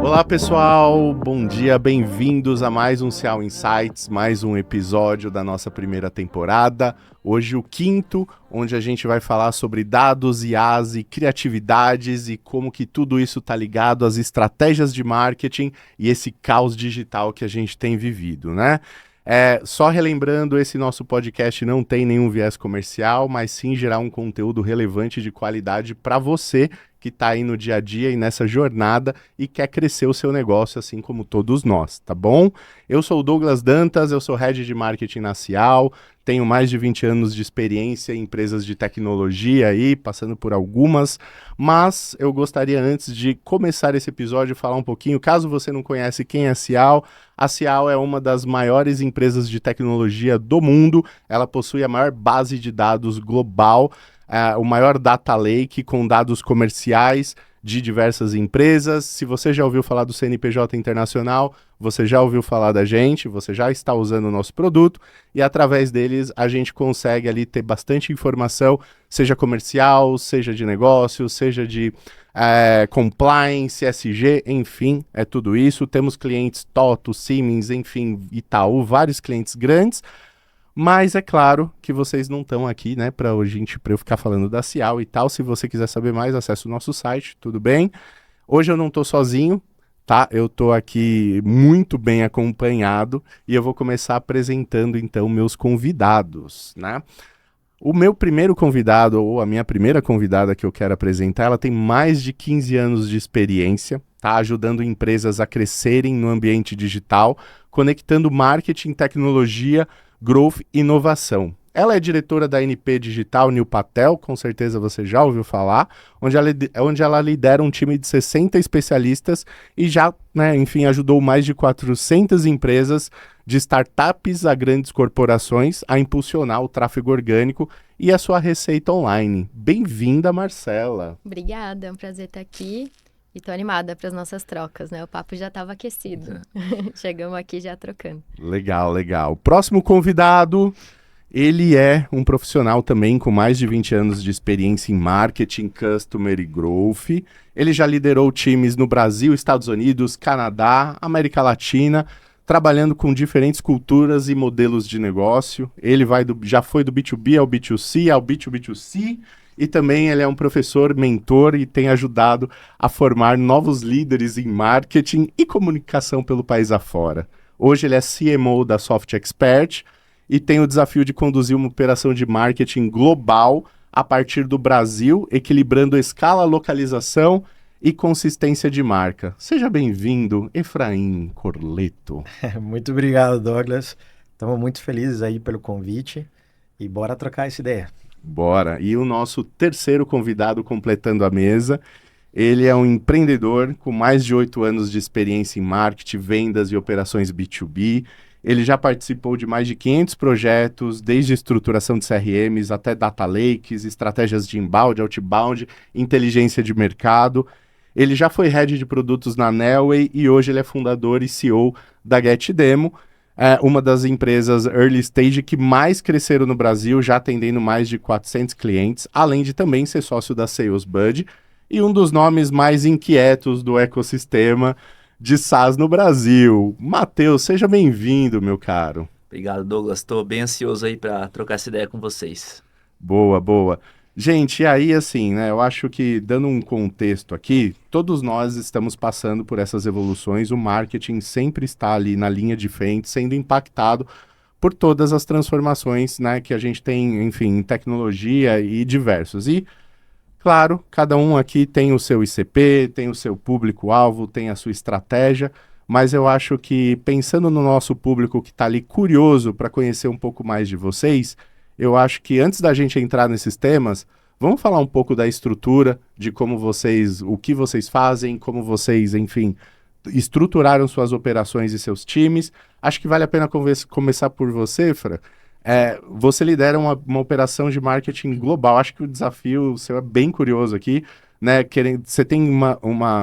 Olá pessoal, bom dia, bem-vindos a mais um Cial Insights, mais um episódio da nossa primeira temporada. Hoje o quinto, onde a gente vai falar sobre dados, IAs e criatividades e como que tudo isso está ligado às estratégias de marketing e esse caos digital que a gente tem vivido, né? Só relembrando, esse nosso podcast não tem nenhum viés comercial, mas sim gerar um conteúdo relevante de qualidade para você que está aí no dia a dia e nessa jornada e quer crescer o seu negócio, assim como todos nós, tá bom? Eu sou o Douglas Dantas, eu sou Head de Marketing na Cial, tenho mais de 20 anos de experiência em empresas de tecnologia aí, passando por algumas, mas eu gostaria antes de começar esse episódio falar um pouquinho, caso você não conhece quem é a Cial é uma das maiores empresas de tecnologia do mundo, ela possui a maior base de dados global, o maior data lake com dados comerciais de diversas empresas. Se você já ouviu falar do CNPJ Internacional, você já ouviu falar da gente, você já está usando o nosso produto e através deles a gente consegue ali ter bastante informação, seja comercial, seja de negócio, seja de compliance, SG, enfim, é tudo isso. Temos clientes TOTO, Siemens, enfim, Itaú, vários clientes grandes. Mas é claro que vocês não estão aqui, né, para eu ficar falando da Cial e tal. Se você quiser saber mais, acesse o nosso site, tudo bem? Hoje eu não estou sozinho, tá? Eu estou aqui muito bem acompanhado e eu vou começar apresentando então meus convidados, né? O meu primeiro convidado, ou a minha primeira convidada que eu quero apresentar, ela tem mais de 15 anos de experiência, tá? Ajudando empresas a crescerem no ambiente digital, conectando marketing, tecnologia, growth e inovação. Ela é diretora da NP Digital New Patel, com certeza você já ouviu falar, onde ela lidera um time de 60 especialistas e já, né, enfim, ajudou mais de 400 empresas, de startups a grandes corporações, a impulsionar o tráfego orgânico e a sua receita online. Bem-vinda, Marcela. Obrigada, é um prazer estar aqui. E tô animada para as nossas trocas, né? O papo já estava aquecido. Chegamos aqui já trocando. Legal, legal. Próximo convidado, ele é um profissional também com mais de 20 anos de experiência em marketing, customer e growth. Ele já liderou times no Brasil, Estados Unidos, Canadá, América Latina, trabalhando com diferentes culturas e modelos de negócio. Ele já foi do B2B ao B2C, ao B2B2C, e também ele é um professor, mentor e tem ajudado a formar novos líderes em marketing e comunicação pelo país afora. Hoje ele é CMO da Soft Expert e tem o desafio de conduzir uma operação de marketing global a partir do Brasil, equilibrando escala, localização e consistência de marca. Seja bem-vindo, Efraim Corleto. Muito obrigado, Douglas. Estamos muito felizes aí pelo convite e bora trocar essa ideia. Bora. E o nosso terceiro convidado completando a mesa, ele é um empreendedor com mais de 8 anos de experiência em marketing, vendas e operações B2B. Ele já participou de mais de 500 projetos, desde estruturação de CRMs até data lakes, estratégias de inbound, outbound, inteligência de mercado. Ele já foi head de produtos na Nelway e hoje ele é fundador e CEO da GetDemo, uma das empresas early stage que mais cresceram no Brasil, já atendendo mais de 400 clientes, além de também ser sócio da SalesBuddy e um dos nomes mais inquietos do ecossistema de SaaS no Brasil. Matheus, seja bem-vindo, meu caro. Obrigado, Douglas. Estou bem ansioso aí para trocar essa ideia com vocês. Boa, boa. Gente, e aí assim, né, eu acho que dando um contexto aqui, todos nós estamos passando por essas evoluções, o marketing sempre está ali na linha de frente, sendo impactado por todas as transformações, né, que a gente tem, enfim, em tecnologia e diversos. E, claro, cada um aqui tem o seu ICP, tem o seu público-alvo, tem a sua estratégia, mas eu acho que pensando no nosso público que está ali curioso para conhecer um pouco mais de vocês, eu acho que antes da gente entrar nesses temas, vamos falar um pouco da estrutura, de como vocês, o que vocês fazem, como vocês, enfim, estruturaram suas operações e seus times. Acho que vale a pena começar por você, Fra. Você lidera uma operação de marketing global. Acho que o desafio seu é bem curioso aqui, né? Você tem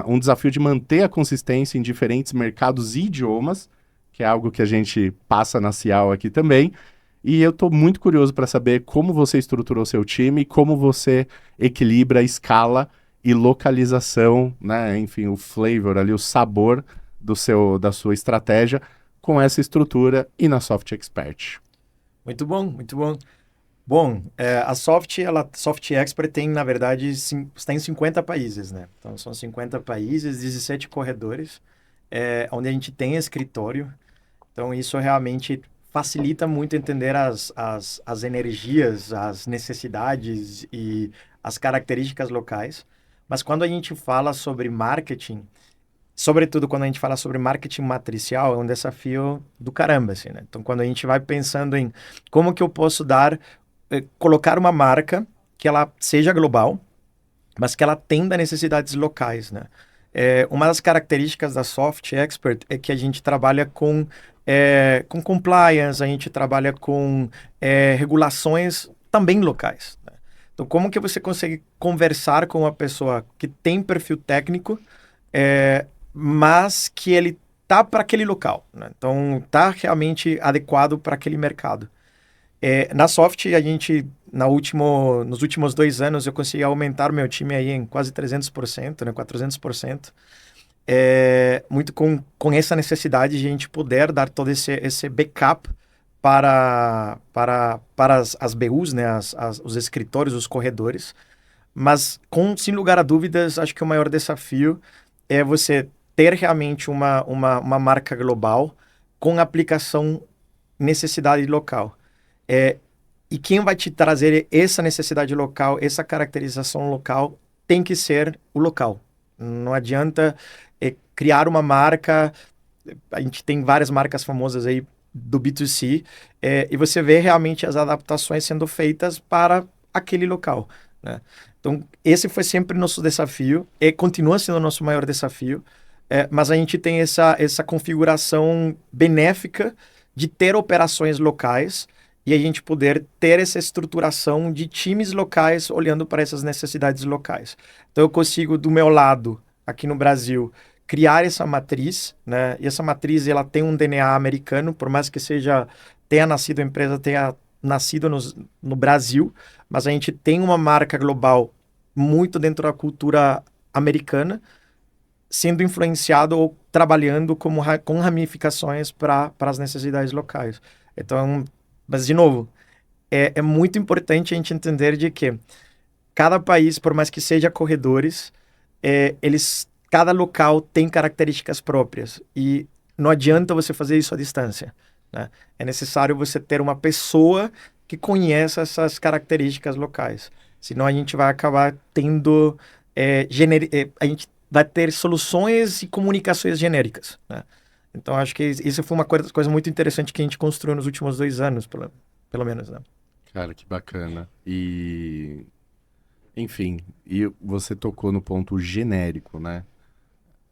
um desafio de manter a consistência em diferentes mercados e idiomas, que é algo que a gente passa na Cial aqui também. E eu estou muito curioso para saber como você estruturou seu time, como você equilibra, escala e localização, né? Enfim, o flavor ali, o sabor da sua estratégia com essa estrutura e na Soft Expert. Muito bom, muito bom. Bom, a Soft Expert tem, na verdade, está em 50 países, né? Então, são 50 países, 17 corredores, onde a gente tem escritório. Então, isso realmente facilita muito entender as energias, as necessidades e as características locais. Mas quando a gente fala sobre marketing, sobretudo quando a gente fala sobre marketing matricial, é um desafio do caramba, assim, né? Então, quando a gente vai pensando em como que eu posso colocar uma marca que ela seja global, mas que ela atenda necessidades locais, né? Uma das características da Soft Expert é que a gente trabalha com compliance, a gente trabalha com regulações também locais, né? Então, como que você consegue conversar com uma pessoa que tem perfil técnico, mas que ele tá para aquele local, né? Então, tá realmente adequado para aquele mercado. Na Soft, a gente, nos últimos 2 anos, eu consegui aumentar o meu time aí em quase 300%, né, 400%. Muito com essa necessidade de a gente poder dar todo esse backup para as BUs, né, os escritórios, os corredores. Mas, sem lugar a dúvidas, acho que o maior desafio é você ter realmente uma marca global com aplicação necessidade local. E quem vai te trazer essa necessidade local, essa caracterização local, tem que ser o local. Não adianta criar uma marca, a gente tem várias marcas famosas aí do B2C, e você vê realmente as adaptações sendo feitas para aquele local, né? Então, esse foi sempre nosso desafio, e continua sendo o nosso maior desafio, mas a gente tem essa configuração benéfica de ter operações locais, e a gente poder ter essa estruturação de times locais olhando para essas necessidades locais. Então, eu consigo, do meu lado, aqui no Brasil, criar essa matriz, né? E essa matriz, ela tem um DNA americano, por mais que a empresa tenha nascido no Brasil, mas a gente tem uma marca global muito dentro da cultura americana, sendo influenciado ou trabalhando com ramificações para as necessidades locais. Então, mas, de novo, é muito importante a gente entender de que cada país, por mais que seja corredores, cada local tem características próprias. E não adianta você fazer isso à distância, né? É necessário você ter uma pessoa que conheça essas características locais. Senão a gente vai acabar tendo... a gente vai ter soluções e comunicações genéricas, né? Então, acho que isso foi uma coisa muito interessante que a gente construiu nos últimos 2 anos, pelo menos, né? Cara, que bacana. E, enfim, e você tocou no ponto genérico, né?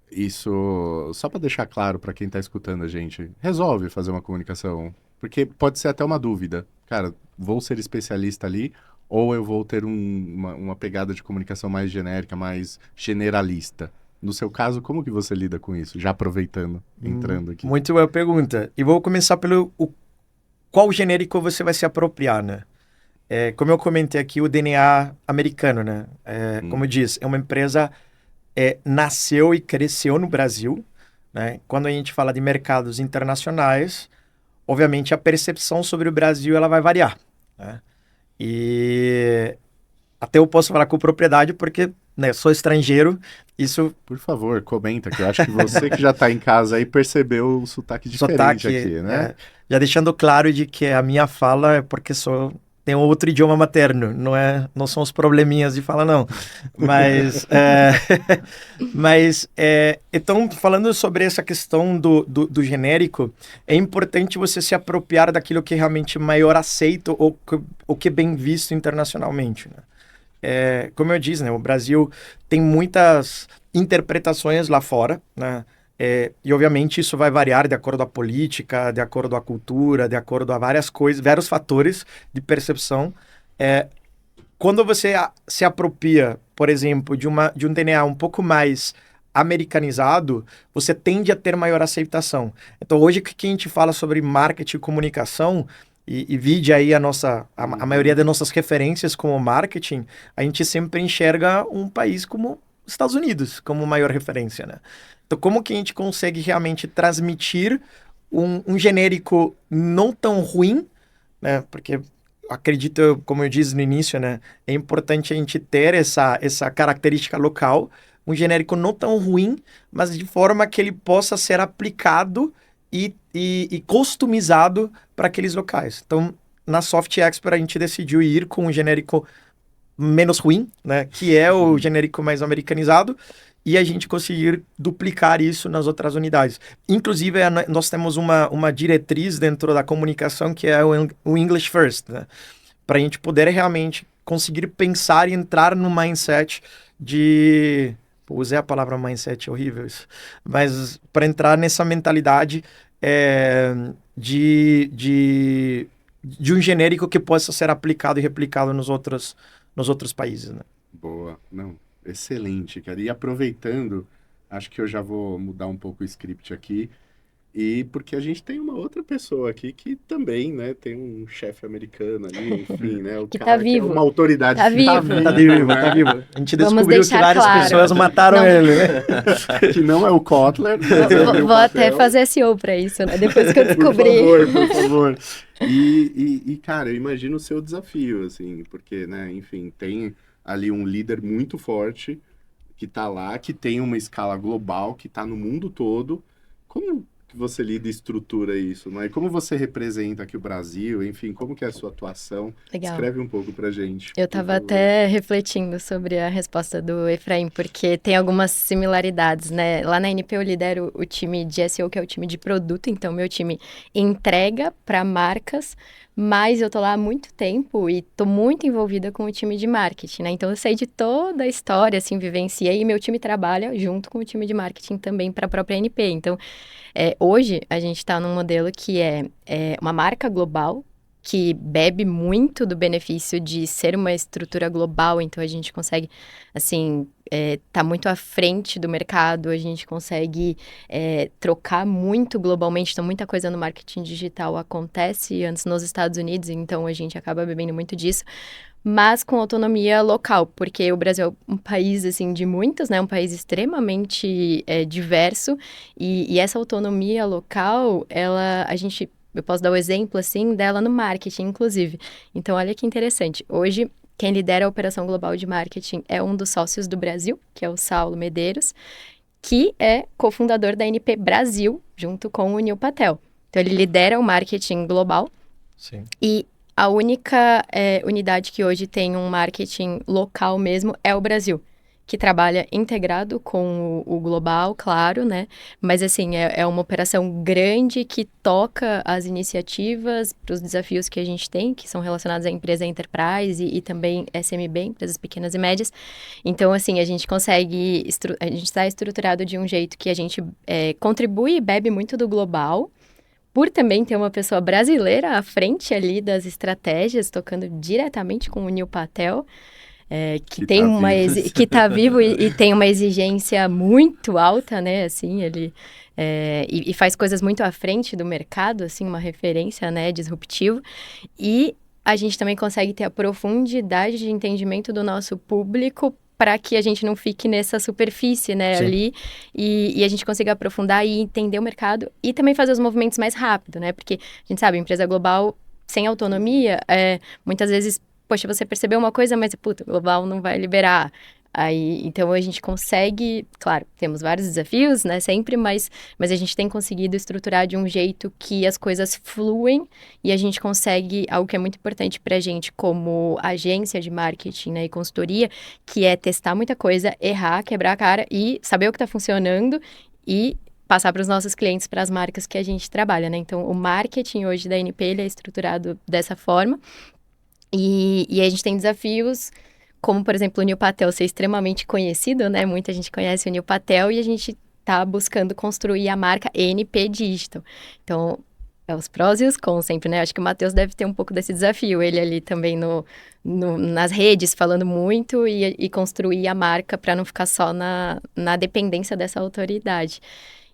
Isso, só para deixar claro para quem está escutando a gente, resolve fazer uma comunicação, porque pode ser até uma dúvida. Cara, vou ser especialista ali ou eu vou ter uma pegada de comunicação mais genérica, mais generalista? No seu caso, como que você lida com isso? Já aproveitando, entrando aqui. Muito boa pergunta. E vou começar pelo qual genérico você vai se apropriar, né? Como eu comentei aqui, o DNA americano, né? Como eu disse, é uma empresa nasceu e cresceu no Brasil, né? Quando a gente fala de mercados internacionais, obviamente a percepção sobre o Brasil ela vai variar, né? E até eu posso falar com propriedade porque, né, sou estrangeiro, isso... Por favor, comenta, que eu acho que você que já está em casa aí percebeu o sotaque diferente aqui, né? Já deixando claro de que a minha fala é porque tenho outro idioma materno, não são os probleminhas de fala, não. Mas, então, falando sobre essa questão do genérico, é importante você se apropriar daquilo que é realmente maior aceito ou que é bem visto internacionalmente, né? Como eu disse, né, o Brasil tem muitas interpretações lá fora, né? E obviamente isso vai variar de acordo com a política, de acordo com a cultura, de acordo com várias coisas, vários fatores de percepção. Quando você se apropria, por exemplo, de um DNA um pouco mais americanizado, você tende a ter maior aceitação. Então hoje que a gente fala sobre marketing e comunicação, E vide aí a maioria das nossas referências como marketing, a gente sempre enxerga um país como Estados Unidos como maior referência, né? Então, como que a gente consegue realmente transmitir um genérico não tão ruim, né? Porque acredito, como eu disse no início, né? É importante a gente ter essa característica local, um genérico não tão ruim, mas de forma que ele possa ser aplicado e customizado para aqueles locais. Então, na Soft Expert, a gente decidiu ir com um genérico menos ruim, né? Que é o genérico mais americanizado, e a gente conseguir duplicar isso nas outras unidades. Inclusive, nós temos uma diretriz dentro da comunicação que é o English First, né? Para a gente poder realmente conseguir pensar e entrar no mindset de... Usei a palavra mindset, é horrível isso. Mas para entrar nessa mentalidade de um genérico que possa ser aplicado e replicado nos outros países, né? Boa, não, excelente, cara. E aproveitando, acho que eu já vou mudar um pouco o script aqui, e porque a gente tem uma outra pessoa aqui que também, né, tem um chefe americano ali, enfim, né, o Que cara tá vivo. que é uma autoridade Tá vivo. Tá vivo, tá vivo. A gente Vamos descobriu que deixar várias claro. pessoas mataram Não. ele, né? que não é o Kotler. Vou até fazer SEO pra isso, né? Depois que eu descobri. Por favor. E, cara, eu imagino o seu desafio, assim, porque, né, enfim, tem ali um líder muito forte que tá lá, que tem uma escala global, que tá no mundo todo. Como que você lida e estrutura isso, né? E como você representa aqui o Brasil, enfim, como que é a sua atuação? Legal. Escreve um pouco pra gente. Eu estava até refletindo sobre a resposta do Efraim, porque tem algumas similaridades, né? Lá na NP eu lidero o time de SEO, que é o time de produto, então meu time entrega para marcas, mas eu tô lá há muito tempo e tô muito envolvida com o time de marketing, né? Então eu sei de toda a história, assim, vivenciei, e meu time trabalha junto com o time de marketing também para a própria NP. Então, hoje a gente está num modelo que é uma marca global, que bebe muito do benefício de ser uma estrutura global, então a gente consegue, assim, tá muito à frente do mercado, a gente consegue trocar muito globalmente, então muita coisa no marketing digital acontece antes nos Estados Unidos, então a gente acaba bebendo muito disso, mas com autonomia local, porque o Brasil é um país, assim, de muitos, né, um país extremamente diverso, e essa autonomia local, eu posso dar o exemplo, assim, dela no marketing, inclusive. Então, olha que interessante. Hoje, quem lidera a operação global de marketing é um dos sócios do Brasil, que é o Saulo Medeiros, que é cofundador da NP Brasil, junto com o Neil Patel. Então, ele lidera o marketing global. Sim. E a única unidade que hoje tem um marketing local mesmo é o Brasil, que trabalha integrado com o global, claro, né? Mas, assim, é uma operação grande que toca as iniciativas para os desafios que a gente tem, que são relacionados à empresa enterprise e também SMB, empresas pequenas e médias. Então, assim, a gente consegue... A gente está estruturado de um jeito que a gente contribui e bebe muito do global, por também ter uma pessoa brasileira à frente ali das estratégias, tocando diretamente com o Neil Patel, que tem tá que tá vivo e tem uma exigência muito alta, né, assim, ele e faz coisas muito à frente do mercado, assim, uma referência, né, disruptivo, e a gente também consegue ter a profundidade de entendimento do nosso público para que a gente não fique nessa superfície, né, Sim. ali, e a gente consiga aprofundar e entender o mercado e também fazer os movimentos mais rápido, né, porque a gente sabe, empresa global sem autonomia, muitas vezes, poxa, você percebeu uma coisa, mas, puta, o global não vai liberar. Aí, então, a gente consegue, claro, temos vários desafios, né, sempre, mas a gente tem conseguido estruturar de um jeito que as coisas fluem e a gente consegue, algo que é muito importante pra gente como agência de marketing, né, e consultoria, que é testar muita coisa, errar, quebrar a cara e saber o que tá funcionando e passar para os nossos clientes, para as marcas que a gente trabalha, né? Então, o marketing hoje da NP, ele é estruturado dessa forma. E a gente tem desafios, como, por exemplo, o Neil Patel ser extremamente conhecido, né? Muita gente conhece o Neil Patel e a gente está buscando construir a marca NP Digital. Então, os prós e os cons sempre, né? Acho que o Matheus deve ter um pouco desse desafio. Ele ali também nas redes, falando muito e construir a marca para não ficar só na dependência dessa autoridade.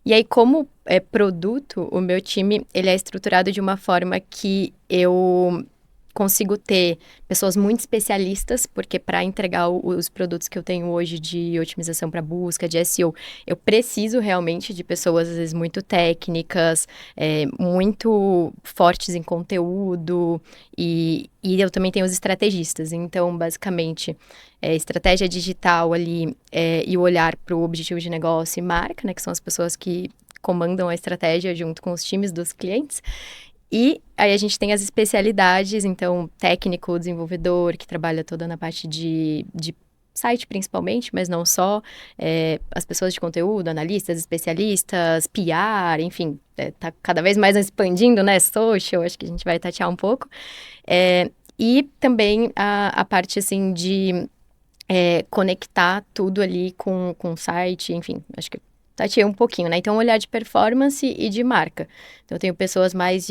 E aí, como é produto, o meu time, ele é estruturado de uma forma que eu consigo ter pessoas muito especialistas, porque para entregar os produtos que eu tenho hoje de otimização para busca, de SEO, eu preciso realmente de pessoas, às vezes, muito técnicas, muito fortes em conteúdo, e eu também tenho os estrategistas. Então, basicamente, estratégia digital ali e o olhar para o objetivo de negócio e marca, né, que são as pessoas que comandam a estratégia junto com os times dos clientes. E aí a gente tem as especialidades, então técnico, desenvolvedor, que trabalha toda na parte de site principalmente, mas não só, as pessoas de conteúdo, analistas, especialistas, PR, enfim, tá cada vez mais expandindo, né, social, acho que a gente vai tatear um pouco. E também a parte, assim, de conectar tudo ali com o site, enfim, acho que tateei um pouquinho, né? Então, olhar de performance e de marca. Então, eu tenho pessoas mais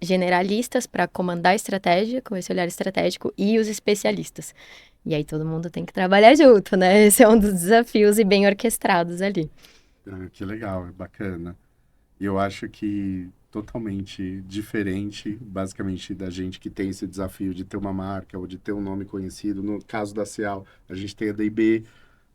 generalistas para comandar a estratégia, com esse olhar estratégico, e os especialistas. E aí, todo mundo tem que trabalhar junto, né? Esse é um dos desafios e bem orquestrados ali. Que legal, é bacana. E eu acho que totalmente diferente, basicamente, da gente que tem esse desafio de ter uma marca ou de ter um nome conhecido. No caso da Cial, a gente tem a D&B,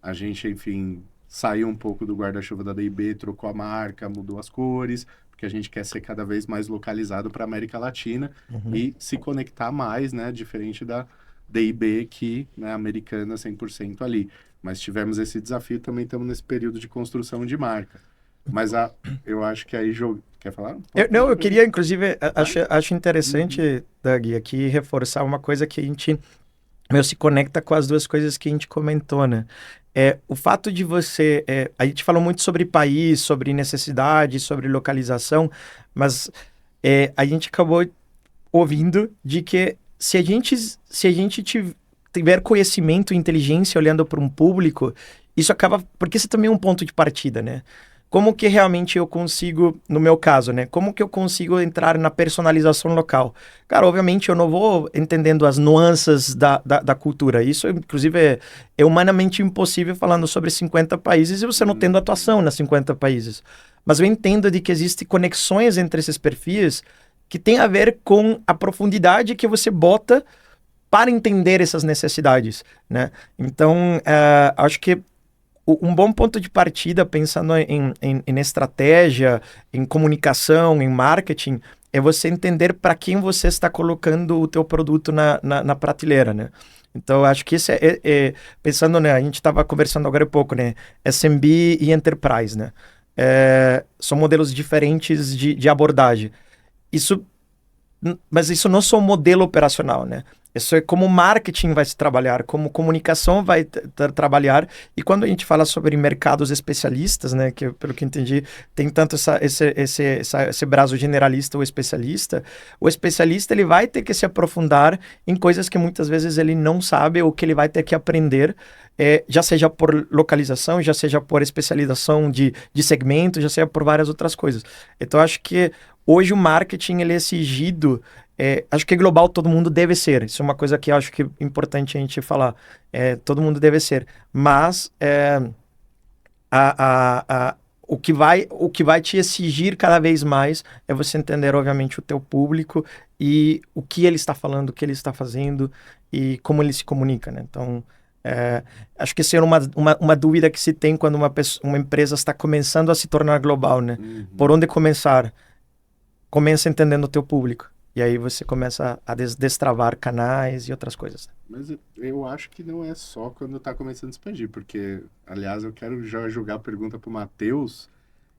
a gente, enfim, saiu um pouco do guarda-chuva da D&B, trocou a marca, mudou as cores, porque a gente quer ser cada vez mais localizado para a América Latina e se conectar mais, né, diferente da D&B que, né, americana 100% ali. Mas tivemos esse desafio, também estamos nesse período de construção de marca. Mas eu acho que aí... Quer falar? Eu queria, inclusive, acho interessante, Doug, aqui reforçar uma coisa que a gente se conecta com as duas coisas que a gente comentou, né? O fato de você... a gente falou muito sobre país, sobre necessidade, sobre localização, mas a gente acabou ouvindo de que se a gente tiver conhecimento e inteligência olhando para um público, isso acaba... Porque isso também é um ponto de partida, né? Como que realmente eu consigo, no meu caso, né? Como que eu consigo entrar na personalização local? Cara, obviamente eu não vou entendendo as nuances da cultura. Isso, inclusive, é humanamente impossível falando sobre 50 países e você não tendo atuação nas 50 países. Mas eu entendo de que existem conexões entre esses perfis que tem a ver com a profundidade que você bota para entender essas necessidades, né? Então, acho que um bom ponto de partida, pensando em estratégia, em comunicação, em marketing, é você entender para quem você está colocando o teu produto na prateleira, né? Então, acho que isso pensando, né? A gente estava conversando agora há pouco, né? SMB e Enterprise, né? São modelos diferentes de abordagem. Mas isso não é só um modelo operacional, né? Isso é como marketing vai se trabalhar, como comunicação vai trabalhar. E quando a gente fala sobre mercados especialistas, né, que pelo que entendi, tem tanto esse braço generalista ou especialista, o especialista ele vai ter que se aprofundar em coisas que muitas vezes ele não sabe ou que ele vai ter que aprender, já seja por localização, já seja por especialização de segmento, já seja por várias outras coisas. Então, acho que hoje o marketing ele é exigido. Acho que global todo mundo deve ser. Isso é uma coisa que eu acho que é importante a gente falar. Todo mundo deve ser. Mas o que vai te exigir cada vez mais é você entender, obviamente, o teu público e o que ele está falando, o que ele está fazendo e como ele se comunica, né? Então, acho que essa é uma dúvida que se tem quando uma empresa está começando a se tornar global, né? Por onde começar? Começa entendendo o teu público. E aí você começa a destravar canais e outras coisas. Mas eu acho que não é só quando está começando a expandir, porque, aliás, eu quero já jogar a pergunta para o Matheus.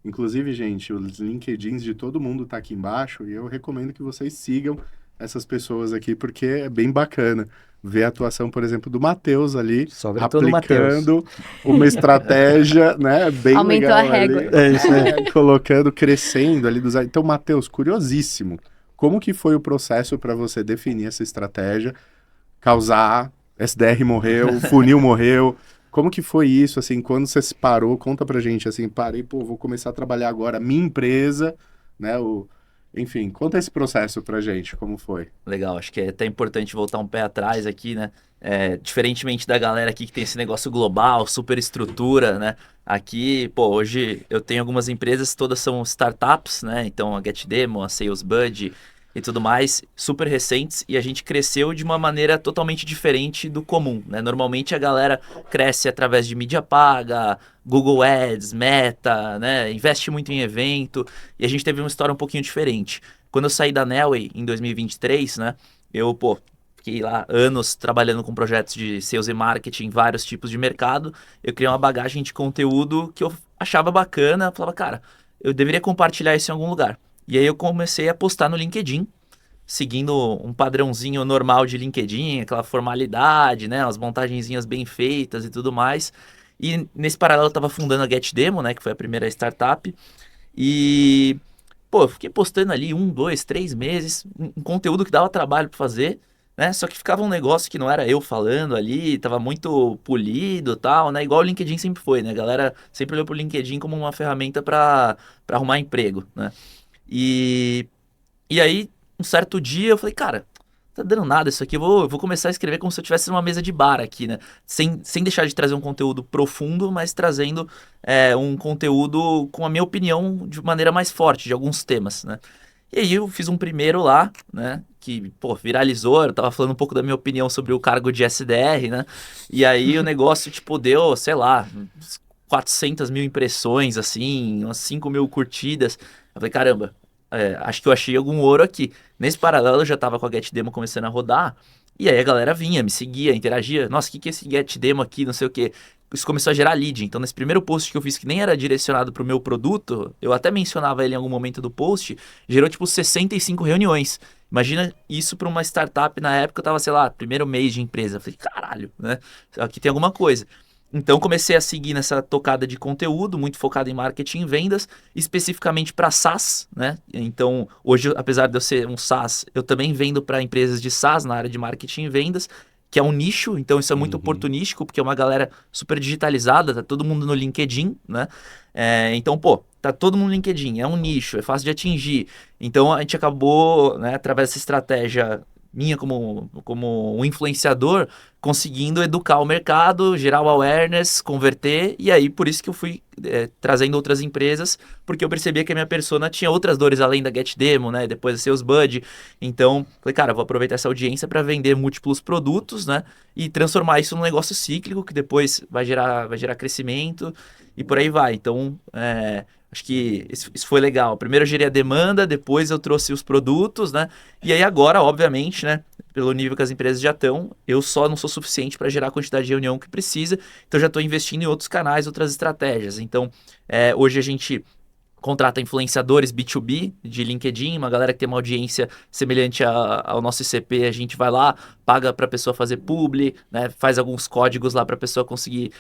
Inclusive, gente, os LinkedIns de todo mundo tá aqui embaixo e eu recomendo que vocês sigam essas pessoas aqui, porque é bem bacana ver a atuação, por exemplo, do Matheus ali, aplicando uma estratégia, né, bem aumentou legal a régua. ali, colocando, crescendo ali. Então, Matheus, curiosíssimo. Como que foi o processo para você definir essa estratégia, causar, SDR morreu, funil morreu? Como que foi isso, assim, quando você se parou? Conta pra gente, assim, parei, vou começar a trabalhar agora, minha empresa, né, Enfim, conta esse processo pra gente, como foi. Legal, acho que é até importante voltar um pé atrás aqui, né? Diferentemente da galera aqui que tem esse negócio global, super estrutura, né? Aqui, pô, hoje eu tenho algumas empresas, todas são startups, né? Então a GetDemo, a SalesBuddy e tudo mais, super recentes, e a gente cresceu de uma maneira totalmente diferente do comum, né? Normalmente a galera cresce através de mídia paga, Google Ads, Meta, né? Investe muito em evento, e a gente teve uma história um pouquinho diferente. Quando eu saí da Nelway em 2023, né? Eu, pô, fiquei lá anos trabalhando com projetos de sales e marketing em vários tipos de mercado. Eu criei uma bagagem de conteúdo que eu achava bacana. Falava, cara, eu deveria compartilhar isso em algum lugar. E aí eu comecei a postar no LinkedIn, seguindo um padrãozinho normal de LinkedIn, aquela formalidade, né? As montagenzinhas bem feitas e tudo mais. E nesse paralelo eu estava fundando a GetDemo, né? Que foi a primeira startup. E, pô, eu fiquei postando ali 1, 2, 3 meses, um conteúdo que dava trabalho para fazer, né? Só que ficava um negócio que não era eu falando ali, tava muito polido e tal, né? Igual o LinkedIn sempre foi, né? A galera sempre olhou pro LinkedIn como uma ferramenta para arrumar emprego, né? E, e aí, um certo dia, eu falei, cara, tá dando nada isso aqui, eu vou começar a escrever como se eu estivesse numa mesa de bar aqui, né? Sem deixar de trazer um conteúdo profundo, mas trazendo um conteúdo com a minha opinião de maneira mais forte, de alguns temas, né? E aí eu fiz um primeiro lá, né? Que, pô, viralizou, eu tava falando um pouco da minha opinião sobre o cargo de SDR, né? E aí o negócio, tipo, deu, sei lá, uns 400 mil impressões, assim, umas 5 mil curtidas. Eu falei, caramba, acho que eu achei algum ouro aqui. Nesse paralelo, eu já tava com a GetDemo começando a rodar, e aí a galera vinha, me seguia, interagia. Nossa, o que é esse GetDemo aqui, não sei o quê. Isso começou a gerar lead. Então, nesse primeiro post que eu fiz, que nem era direcionado pro meu produto, eu até mencionava ele em algum momento do post, gerou, tipo, 65 reuniões. Imagina isso para uma startup, na época eu tava, sei lá, primeiro mês de empresa. Eu falei, caralho, né? Aqui tem alguma coisa. Então comecei a seguir nessa tocada de conteúdo, muito focado em marketing e vendas, especificamente para SaaS, né? Então, hoje, apesar de eu ser um SaaS, eu também vendo para empresas de SaaS na área de marketing e vendas, que é um nicho, então isso é muito oportunístico, porque é uma galera super digitalizada, tá todo mundo no LinkedIn, né? Então, pô, tá todo mundo no LinkedIn, é um nicho, é fácil de atingir. Então a gente acabou, né, através dessa estratégia minha como um influenciador, conseguindo educar o mercado, gerar o awareness, converter, e aí por isso que eu fui trazendo outras empresas, porque eu percebia que a minha persona tinha outras dores além da GetDemo, né, depois da SalesBuddy. Então, falei, cara, vou aproveitar essa audiência para vender múltiplos produtos, né, e transformar isso num negócio cíclico, que depois vai gerar crescimento, e por aí vai. Então, acho que isso foi legal. Primeiro eu gerei a demanda, depois eu trouxe os produtos, né? E aí agora, obviamente, né? Pelo nível que as empresas já estão, eu só não sou suficiente para gerar a quantidade de reunião que precisa. Então já estou investindo em outros canais, outras estratégias. Então, hoje a gente contrata influenciadores B2B de LinkedIn, uma galera que tem uma audiência semelhante ao nosso ICP, a gente vai lá, paga para a pessoa fazer publi, né? Faz alguns códigos lá para a pessoa conseguir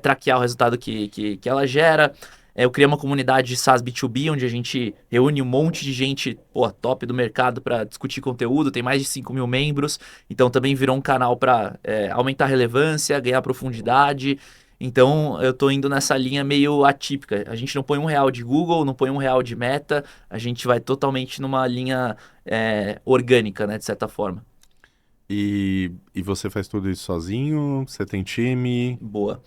traquear o resultado que ela gera. Eu criei uma comunidade de SaaS B2B, onde a gente reúne um monte de gente top do mercado para discutir conteúdo, tem mais de 5 mil membros, então também virou um canal para aumentar a relevância, ganhar profundidade. Então eu estou indo nessa linha meio atípica. A gente não põe R$1 de Google, não põe R$1 de Meta, a gente vai totalmente numa linha orgânica, né, de certa forma. E você faz tudo isso sozinho? Você tem time? Boa.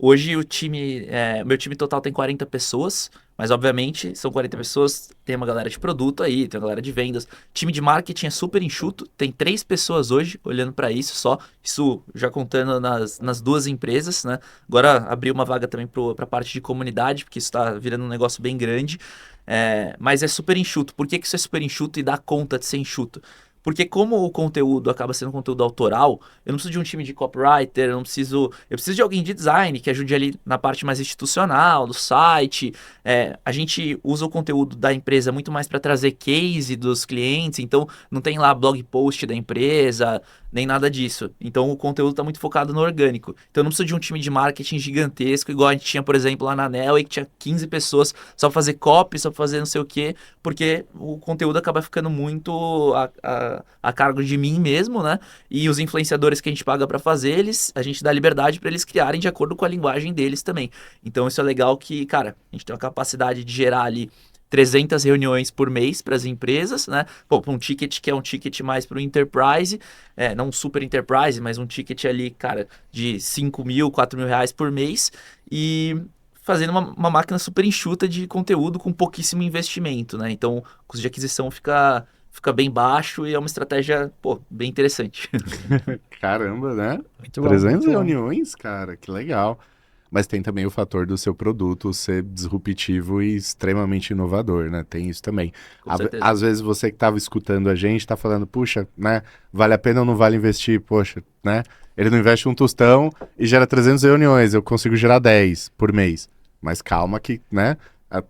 Hoje meu time total tem 40 pessoas, mas obviamente são 40 pessoas, tem uma galera de produto aí, tem uma galera de vendas. Time de marketing é super enxuto, tem 3 pessoas hoje olhando para isso só, isso já contando nas 2 empresas, né? Agora abriu uma vaga também para a parte de comunidade, porque isso está virando um negócio bem grande, mas é super enxuto. Por que isso é super enxuto e dá conta de ser enxuto? Porque como o conteúdo acaba sendo conteúdo autoral, eu não preciso de um time de copywriter, eu preciso de alguém de design que ajude ali na parte mais institucional, do site. A gente usa o conteúdo da empresa muito mais para trazer case dos clientes, então não tem lá blog post da empresa, nem nada disso. Então o conteúdo está muito focado no orgânico. Então eu não preciso de um time de marketing gigantesco, igual a gente tinha, por exemplo, lá na Nelway, que tinha 15 pessoas só para fazer copy, só para fazer não sei o quê, porque o conteúdo acaba ficando muito a cargo de mim mesmo, né? E os influenciadores que a gente paga para fazer, a gente dá liberdade para eles criarem de acordo com a linguagem deles também. Então isso é legal que, cara, a gente tem uma capacidade de gerar ali 300 reuniões por mês para as empresas, né? Pô, um ticket que é um ticket mais para o enterprise, não um super enterprise, mas um ticket ali, cara, de 5 mil, 4 mil reais por mês, e fazendo uma máquina super enxuta de conteúdo com pouquíssimo investimento, né? Então, o custo de aquisição fica bem baixo e é uma estratégia, pô, bem interessante. Caramba, né? Muito bom, 300 muito bom. reuniões, cara, que legal. Mas tem também o fator do seu produto ser disruptivo e extremamente inovador, né? Tem isso também. Com certeza. Às vezes você que estava escutando a gente tá falando, puxa, né? Vale a pena ou não vale investir? Poxa, né? Ele não investe um tostão e gera 300 reuniões, eu consigo gerar 10 por mês. Mas calma que, né?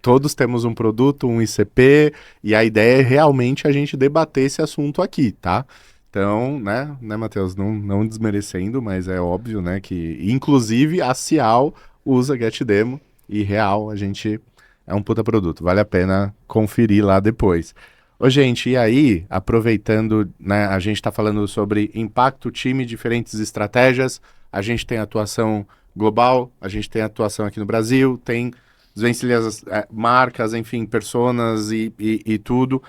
Todos temos um produto, um ICP, e a ideia é realmente a gente debater esse assunto aqui, tá? Então, né, Matheus, não desmerecendo, mas é óbvio, né, que inclusive a Cial usa GetDemo e real, a gente é um puta produto, vale a pena conferir lá depois. Ô, gente, e aí, aproveitando, né, a gente tá falando sobre impacto, time, diferentes estratégias, a gente tem atuação global, a gente tem atuação aqui no Brasil, tem desvencilhas, marcas, enfim, personas e tudo.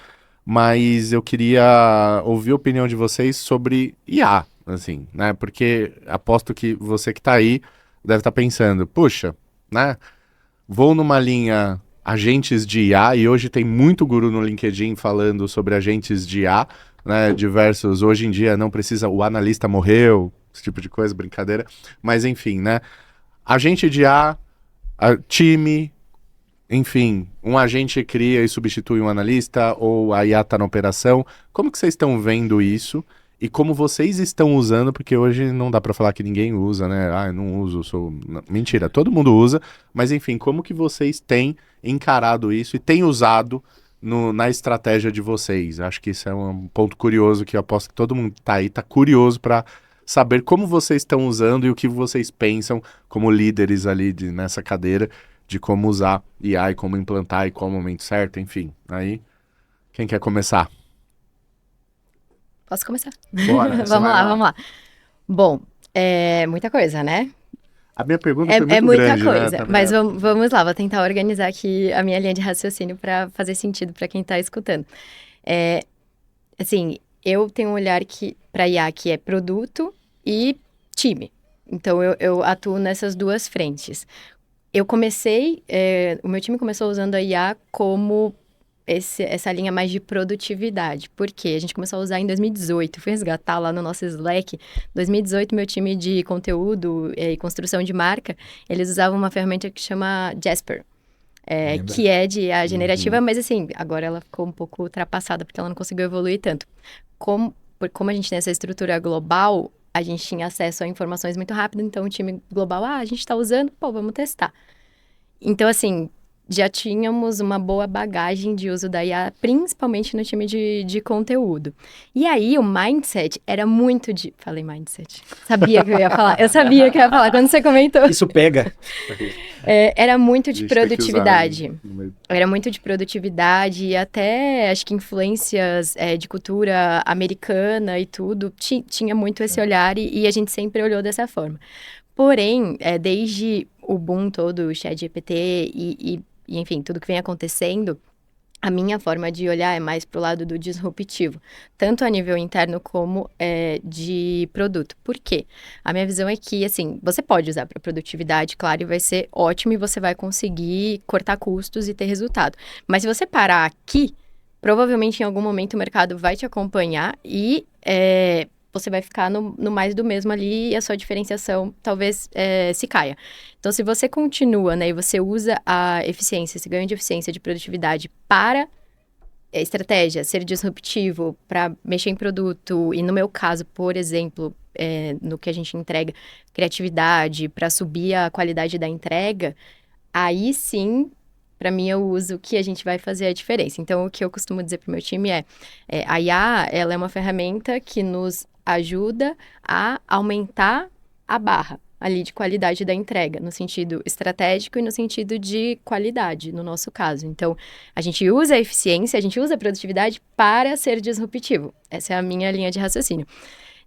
Mas eu queria ouvir a opinião de vocês sobre IA, assim, né? Porque aposto que você que tá aí deve estar pensando, puxa, né? Vou numa linha agentes de IA e hoje tem muito guru no LinkedIn falando sobre agentes de IA, né? Diversos, hoje em dia não precisa, o analista morreu, esse tipo de coisa, brincadeira. Mas enfim, né? Agente de IA, time, enfim, um agente cria e substitui um analista ou a IA está na operação. Como que vocês estão vendo isso e como vocês estão usando? Porque hoje não dá para falar que ninguém usa, né? Ah, eu não uso, sou... Não, mentira, todo mundo usa. Mas enfim, como que vocês têm encarado isso e têm usado na estratégia de vocês? Acho que isso é um ponto curioso que eu aposto que todo mundo tá aí, tá curioso para saber como vocês estão usando e o que vocês pensam como líderes ali nessa cadeira de como usar IA e como implantar e qual o momento certo, enfim. Aí, quem quer começar? Posso começar? Bora, Vamos lá. Bom, é muita coisa, né? A minha pergunta foi É muito muita grande, coisa, né? mas vamos lá, vou tentar organizar aqui a minha linha de raciocínio para fazer sentido para quem está escutando. Assim, eu tenho um olhar para IA que é produto e time. Então, eu atuo nessas duas frentes. Eu comecei, o meu time começou usando a IA como essa linha mais de produtividade. Por quê? A gente começou a usar em 2018, fui resgatar lá no nosso Slack. 2018, meu time de conteúdo e construção de marca, eles usavam uma ferramenta que chama Jasper, que é de IA generativa, mas assim, agora ela ficou um pouco ultrapassada, porque ela não conseguiu evoluir tanto. Como a gente tem essa estrutura global, a gente tinha acesso a informações muito rápido, então o time global, a gente está usando, vamos testar. Então, assim, já tínhamos uma boa bagagem de uso da IA, principalmente no time de conteúdo. E aí, o mindset era muito de... Falei mindset. Sabia que eu ia falar. Eu sabia que eu ia falar. Quando você comentou... Isso pega. Era muito de produtividade. Usar, Era muito de produtividade e até, acho que influências de cultura americana e tudo, tinha muito esse olhar e a gente sempre olhou dessa forma. Porém, desde o boom todo, o ChatGPT e enfim, tudo que vem acontecendo, a minha forma de olhar é mais pro lado do disruptivo, tanto a nível interno como de produto. Por quê? A minha visão é que, assim, você pode usar para produtividade, claro, e vai ser ótimo e você vai conseguir cortar custos e ter resultado. Mas se você parar aqui, provavelmente em algum momento o mercado vai te acompanhar e você vai ficar no mais do mesmo ali e a sua diferenciação talvez se caia. Então, se você continua, né, e você usa a eficiência, esse ganho de eficiência, de produtividade para estratégia, ser disruptivo, para mexer em produto, e no meu caso, por exemplo, no que a gente entrega, criatividade, para subir a qualidade da entrega, aí sim, para mim, eu uso que a gente vai fazer a diferença. Então, o que eu costumo dizer para o meu time a IA, ela é uma ferramenta que nos ajuda a aumentar a barra ali de qualidade da entrega, no sentido estratégico e no sentido de qualidade, no nosso caso. Então, a gente usa a eficiência, a gente usa a produtividade para ser disruptivo. Essa é a minha linha de raciocínio.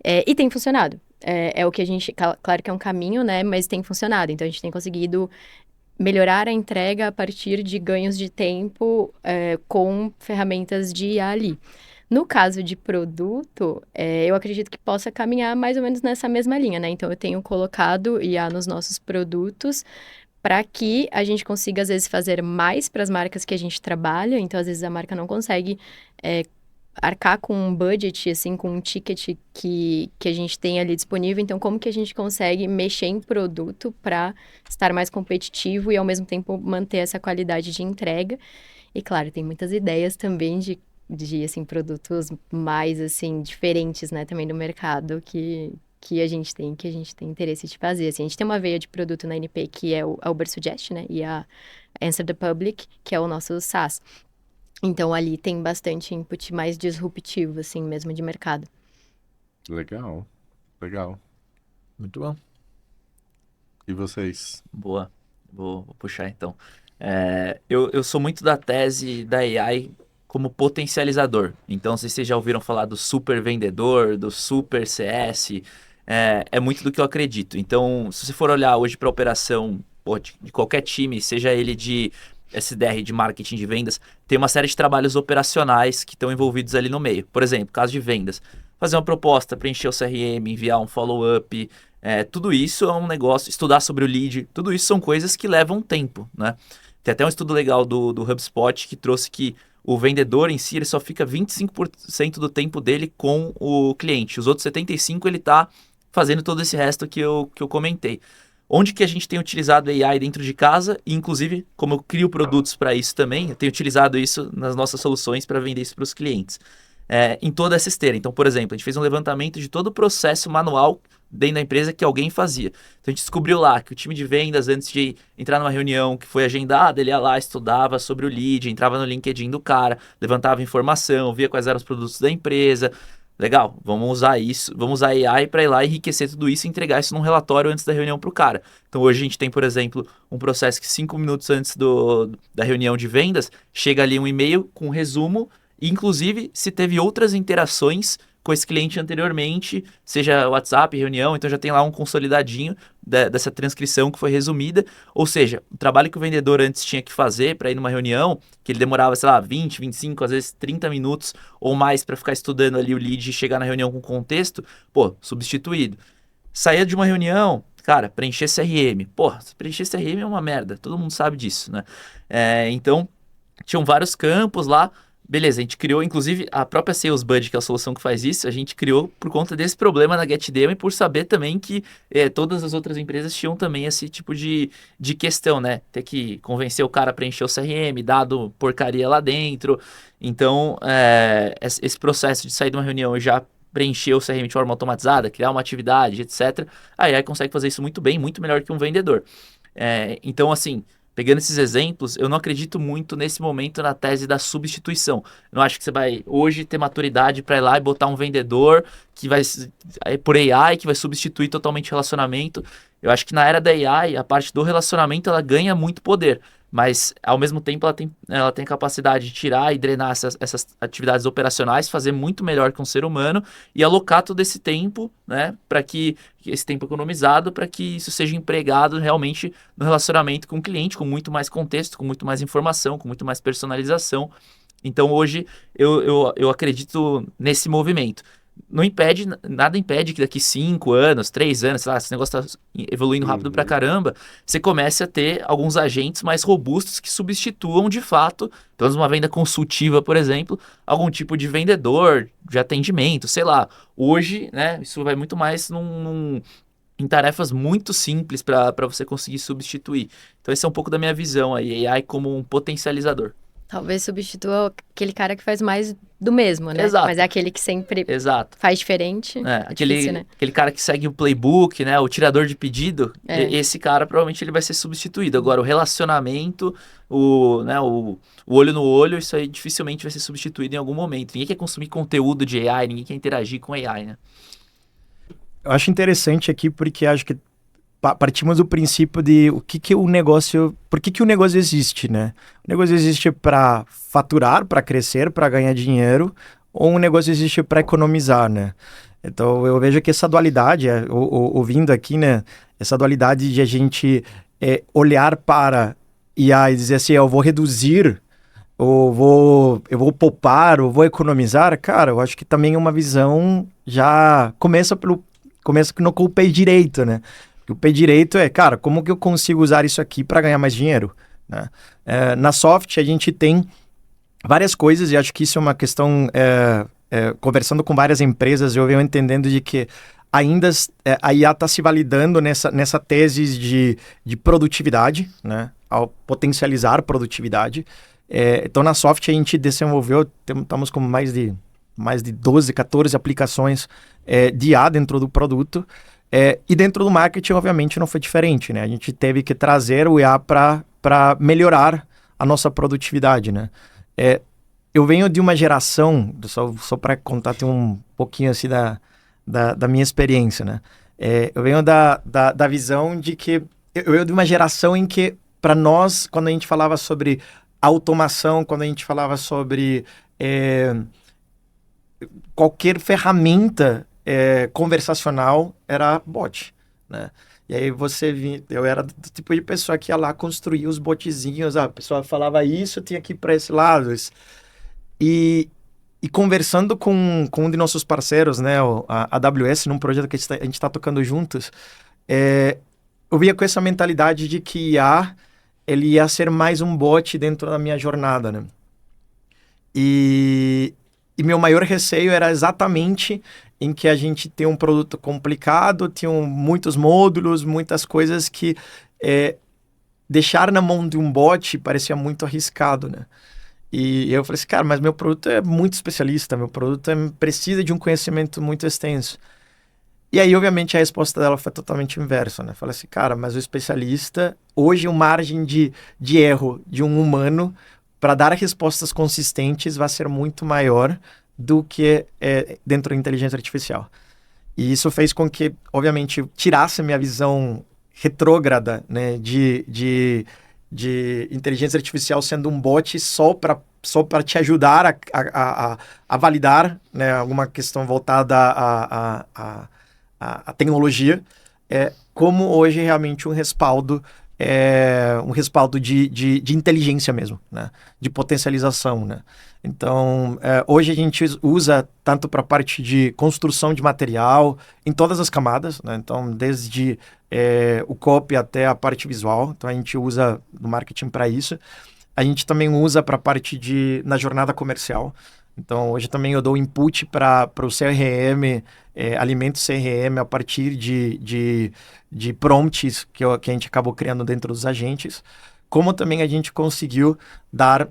E tem funcionado. É o que a gente... Claro que é um caminho, né? Mas tem funcionado. Então, a gente tem conseguido melhorar a entrega a partir de ganhos de tempo com ferramentas de IA ali. No caso de produto, eu acredito que possa caminhar mais ou menos nessa mesma linha, né? Então, eu tenho colocado IA nos nossos produtos para que a gente consiga, às vezes, fazer mais para as marcas que a gente trabalha. Então, às vezes, a marca não consegue arcar com um budget, assim, com um ticket que a gente tem ali disponível. Então, como que a gente consegue mexer em produto para estar mais competitivo e, ao mesmo tempo, manter essa qualidade de entrega? E, claro, tem muitas ideias também de assim, produtos mais, assim, diferentes, né, também no mercado que a gente tem interesse de fazer. Assim, a gente tem uma veia de produto na NP que é o Uber Suggest, né, e a Answer the Public, que é o nosso SaaS. Então, ali tem bastante input mais disruptivo, assim, mesmo de mercado. Legal. Muito bom. E vocês? Boa, vou puxar então. Eu sou muito da tese da AI como potencializador. Então, se vocês já ouviram falar do super vendedor, do super CS, é muito do que eu acredito. Então, se você for olhar hoje para a operação de qualquer time, seja ele de SDR, de marketing, de vendas, tem uma série de trabalhos operacionais que estão envolvidos ali no meio. Por exemplo, caso de vendas, fazer uma proposta, preencher o CRM, enviar um follow-up, tudo isso é um negócio, estudar sobre o lead, tudo isso são coisas que levam tempo, né? Tem até um estudo legal do HubSpot que trouxe que o vendedor em si ele só fica 25% do tempo dele com o cliente. Os outros 75% ele está fazendo todo esse resto que eu comentei. Onde que a gente tem utilizado AI dentro de casa e, inclusive, como eu crio produtos para isso também, eu tenho utilizado isso nas nossas soluções para vender isso para os clientes. Em toda essa esteira. Então, por exemplo, a gente fez um levantamento de todo o processo manual dentro da empresa que alguém fazia. Então, a gente descobriu lá que o time de vendas, antes de entrar numa reunião que foi agendada, ele ia lá, estudava sobre o lead, entrava no LinkedIn do cara, levantava informação, via quais eram os produtos da empresa. Legal, vamos usar isso, vamos usar AI para ir lá enriquecer tudo isso e entregar isso num relatório antes da reunião para o cara. Então, hoje a gente tem, por exemplo, um processo que 5 minutos antes da reunião de vendas, chega ali um e-mail com um resumo, e, inclusive, se teve outras interações com esse cliente anteriormente, seja WhatsApp, reunião, então já tem lá um consolidadinho dessa transcrição que foi resumida. Ou seja, o trabalho que o vendedor antes tinha que fazer para ir numa reunião, que ele demorava, sei lá, 20, 25, às vezes 30 minutos ou mais para ficar estudando ali o lead e chegar na reunião com contexto, substituído. Saía de uma reunião, cara, preencher CRM. Preencher CRM é uma merda, todo mundo sabe disso, né? Então, tinham vários campos lá. Beleza, a gente criou, inclusive, a própria Sales Buddy, que é a solução que faz isso, a gente criou por conta desse problema na GetDemo e por saber também que todas as outras empresas tinham também esse tipo de questão, né? Ter que convencer o cara a preencher o CRM, dado porcaria lá dentro. Então, esse processo de sair de uma reunião e já preencher o CRM de forma automatizada, criar uma atividade, etc. A AI consegue fazer isso muito bem, muito melhor que um vendedor. Então, assim, pegando esses exemplos, eu não acredito muito nesse momento na tese da substituição. Eu não acho que você vai hoje ter maturidade para ir lá e botar um vendedor que vai por AI, que vai substituir totalmente o relacionamento. Eu acho que na era da AI, a parte do relacionamento ela ganha muito poder, mas ao mesmo tempo ela tem capacidade de tirar e drenar essas atividades operacionais, fazer muito melhor que um ser humano e alocar todo esse tempo, né, para que esse tempo economizado, para que isso seja empregado realmente no relacionamento com o cliente, com muito mais contexto, com muito mais informação, com muito mais personalização. Então hoje eu acredito nesse movimento. Não impede, nada impede que daqui 5 anos, 3 anos, sei lá, esse negócio está evoluindo rápido pra caramba, você comece a ter alguns agentes mais robustos que substituam de fato, pelo menos uma venda consultiva, por exemplo, algum tipo de vendedor, de atendimento, sei lá. Hoje, né, isso vai muito mais em tarefas muito simples para você conseguir substituir. Então esse é um pouco da minha visão aí, AI como um potencializador. Talvez substitua aquele cara que faz mais do mesmo, né? Exato. Mas é aquele que sempre Exato. faz diferente. Difícil, né? Aquele cara que segue o playbook, né? O tirador de pedido, esse cara provavelmente ele vai ser substituído. Agora, o relacionamento, o olho no olho, isso aí dificilmente vai ser substituído em algum momento. Ninguém quer consumir conteúdo de AI, ninguém quer interagir com AI, né? Eu acho interessante aqui porque acho que partimos do princípio de por que o negócio existe, né? O negócio existe para faturar, para crescer, para ganhar dinheiro, ou o negócio existe para economizar, né? Então eu vejo que essa dualidade, ouvindo aqui, né? Essa dualidade de a gente olhar para IA e dizer assim, eu vou reduzir, eu vou poupar, ou vou economizar, cara, eu acho que também é uma visão já começa com o pé direito, né? O pé direito é, cara, como que eu consigo usar isso aqui para ganhar mais dinheiro, né? Na Soft a gente tem várias coisas e acho que isso é uma questão, conversando com várias empresas, eu venho entendendo de que ainda a IA está se validando nessa tese de produtividade, né? Ao potencializar produtividade. Então, na Soft, a gente desenvolveu, estamos com mais de 12, 14 aplicações de IA dentro do produto. E dentro do marketing, obviamente, não foi diferente, né? A gente teve que trazer o IA para melhorar a nossa produtividade, né? Eu venho de uma geração, só para contar um pouquinho assim da minha experiência, né? Eu venho da visão de que... Eu venho de uma geração em que, para nós, quando a gente falava sobre automação, quando a gente falava sobre qualquer ferramenta conversacional, era bot, né? E aí eu era do tipo de pessoa que ia lá construir os botzinhos, a pessoa falava isso, tinha que ir para esse lado. E conversando com um de nossos parceiros, né, a AWS, num projeto que a gente está tocando juntos, eu via com essa mentalidade de que ele ia ser mais um bot dentro da minha jornada, né? E meu maior receio era exatamente em que a gente tem um produto complicado, tinham muitos módulos, muitas coisas que deixar na mão de um bot parecia muito arriscado, né? E eu falei assim, cara, mas meu produto é muito especialista, meu produto precisa de um conhecimento muito extenso. E aí, obviamente, a resposta dela foi totalmente inversa, né? Falei assim, cara, mas o especialista, hoje a margem de erro de um humano para dar respostas consistentes vai ser muito maior do que dentro da inteligência artificial. E isso fez com que, obviamente, tirasse a minha visão retrógrada, né, de inteligência artificial sendo um bot só para te ajudar a validar, né, alguma questão voltada à tecnologia, como hoje realmente um respaldo de inteligência mesmo, né, de potencialização, né. Então, hoje a gente usa tanto para a parte de construção de material, em todas as camadas, né? Então, desde o copy até a parte visual. Então, a gente usa no marketing para isso. A gente também usa para a parte na jornada comercial. Então, hoje também eu dou input para o CRM, alimento CRM a partir de prompts que a gente acabou criando dentro dos agentes. Como também a gente conseguiu dar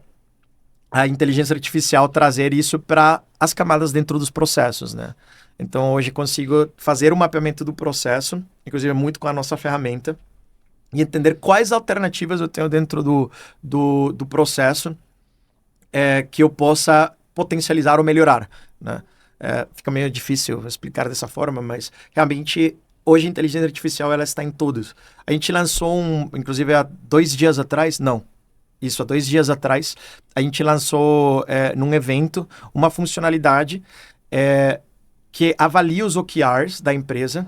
a inteligência artificial, trazer isso para as camadas dentro dos processos, né? Então, hoje consigo fazer o mapeamento do processo, inclusive muito com a nossa ferramenta, e entender quais alternativas eu tenho dentro do processo que eu possa potencializar ou melhorar, né? Fica meio difícil explicar dessa forma, mas realmente hoje a inteligência artificial ela está em todos. A gente lançou inclusive há 2 dias atrás, há 2 dias atrás, a gente lançou num evento uma funcionalidade que avalia os OKRs da empresa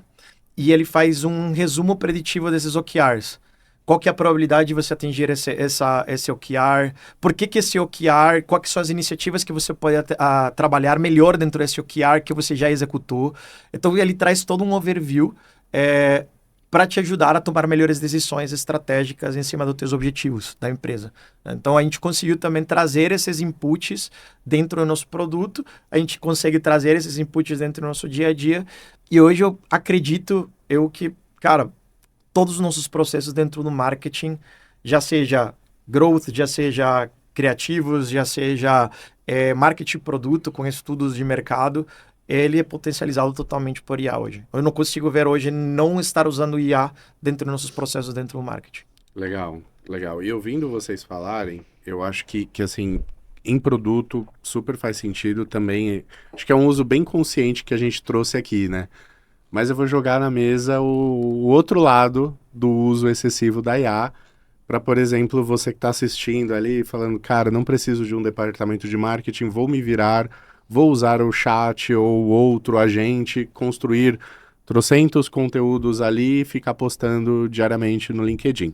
e ele faz um resumo preditivo desses OKRs. Qual que é a probabilidade de você atingir esse OKR? Por que esse OKR? Quais são as iniciativas que você pode trabalhar melhor dentro desse OKR que você já executou? Então, ele traz todo um overview para te ajudar a tomar melhores decisões estratégicas em cima dos teus objetivos da empresa. Então, a gente conseguiu também trazer esses inputs dentro do nosso produto, a gente consegue trazer esses inputs dentro do nosso dia a dia, e hoje eu acredito que, cara, todos os nossos processos dentro do marketing, já seja growth, já seja criativos, já seja marketing produto com estudos de mercado, ele é potencializado totalmente por IA hoje. Eu não consigo ver hoje não estar usando IA dentro dos nossos processos dentro do marketing. Legal, legal. E ouvindo vocês falarem, eu acho que assim, em produto super faz sentido também. Acho que é um uso bem consciente que a gente trouxe aqui, né? Mas eu vou jogar na mesa o outro lado do uso excessivo da IA para, por exemplo, você que está assistindo ali falando, cara, não preciso de um departamento de marketing, vou me virar, vou usar o chat ou outro agente, construir trocentos conteúdos ali e ficar postando diariamente no LinkedIn.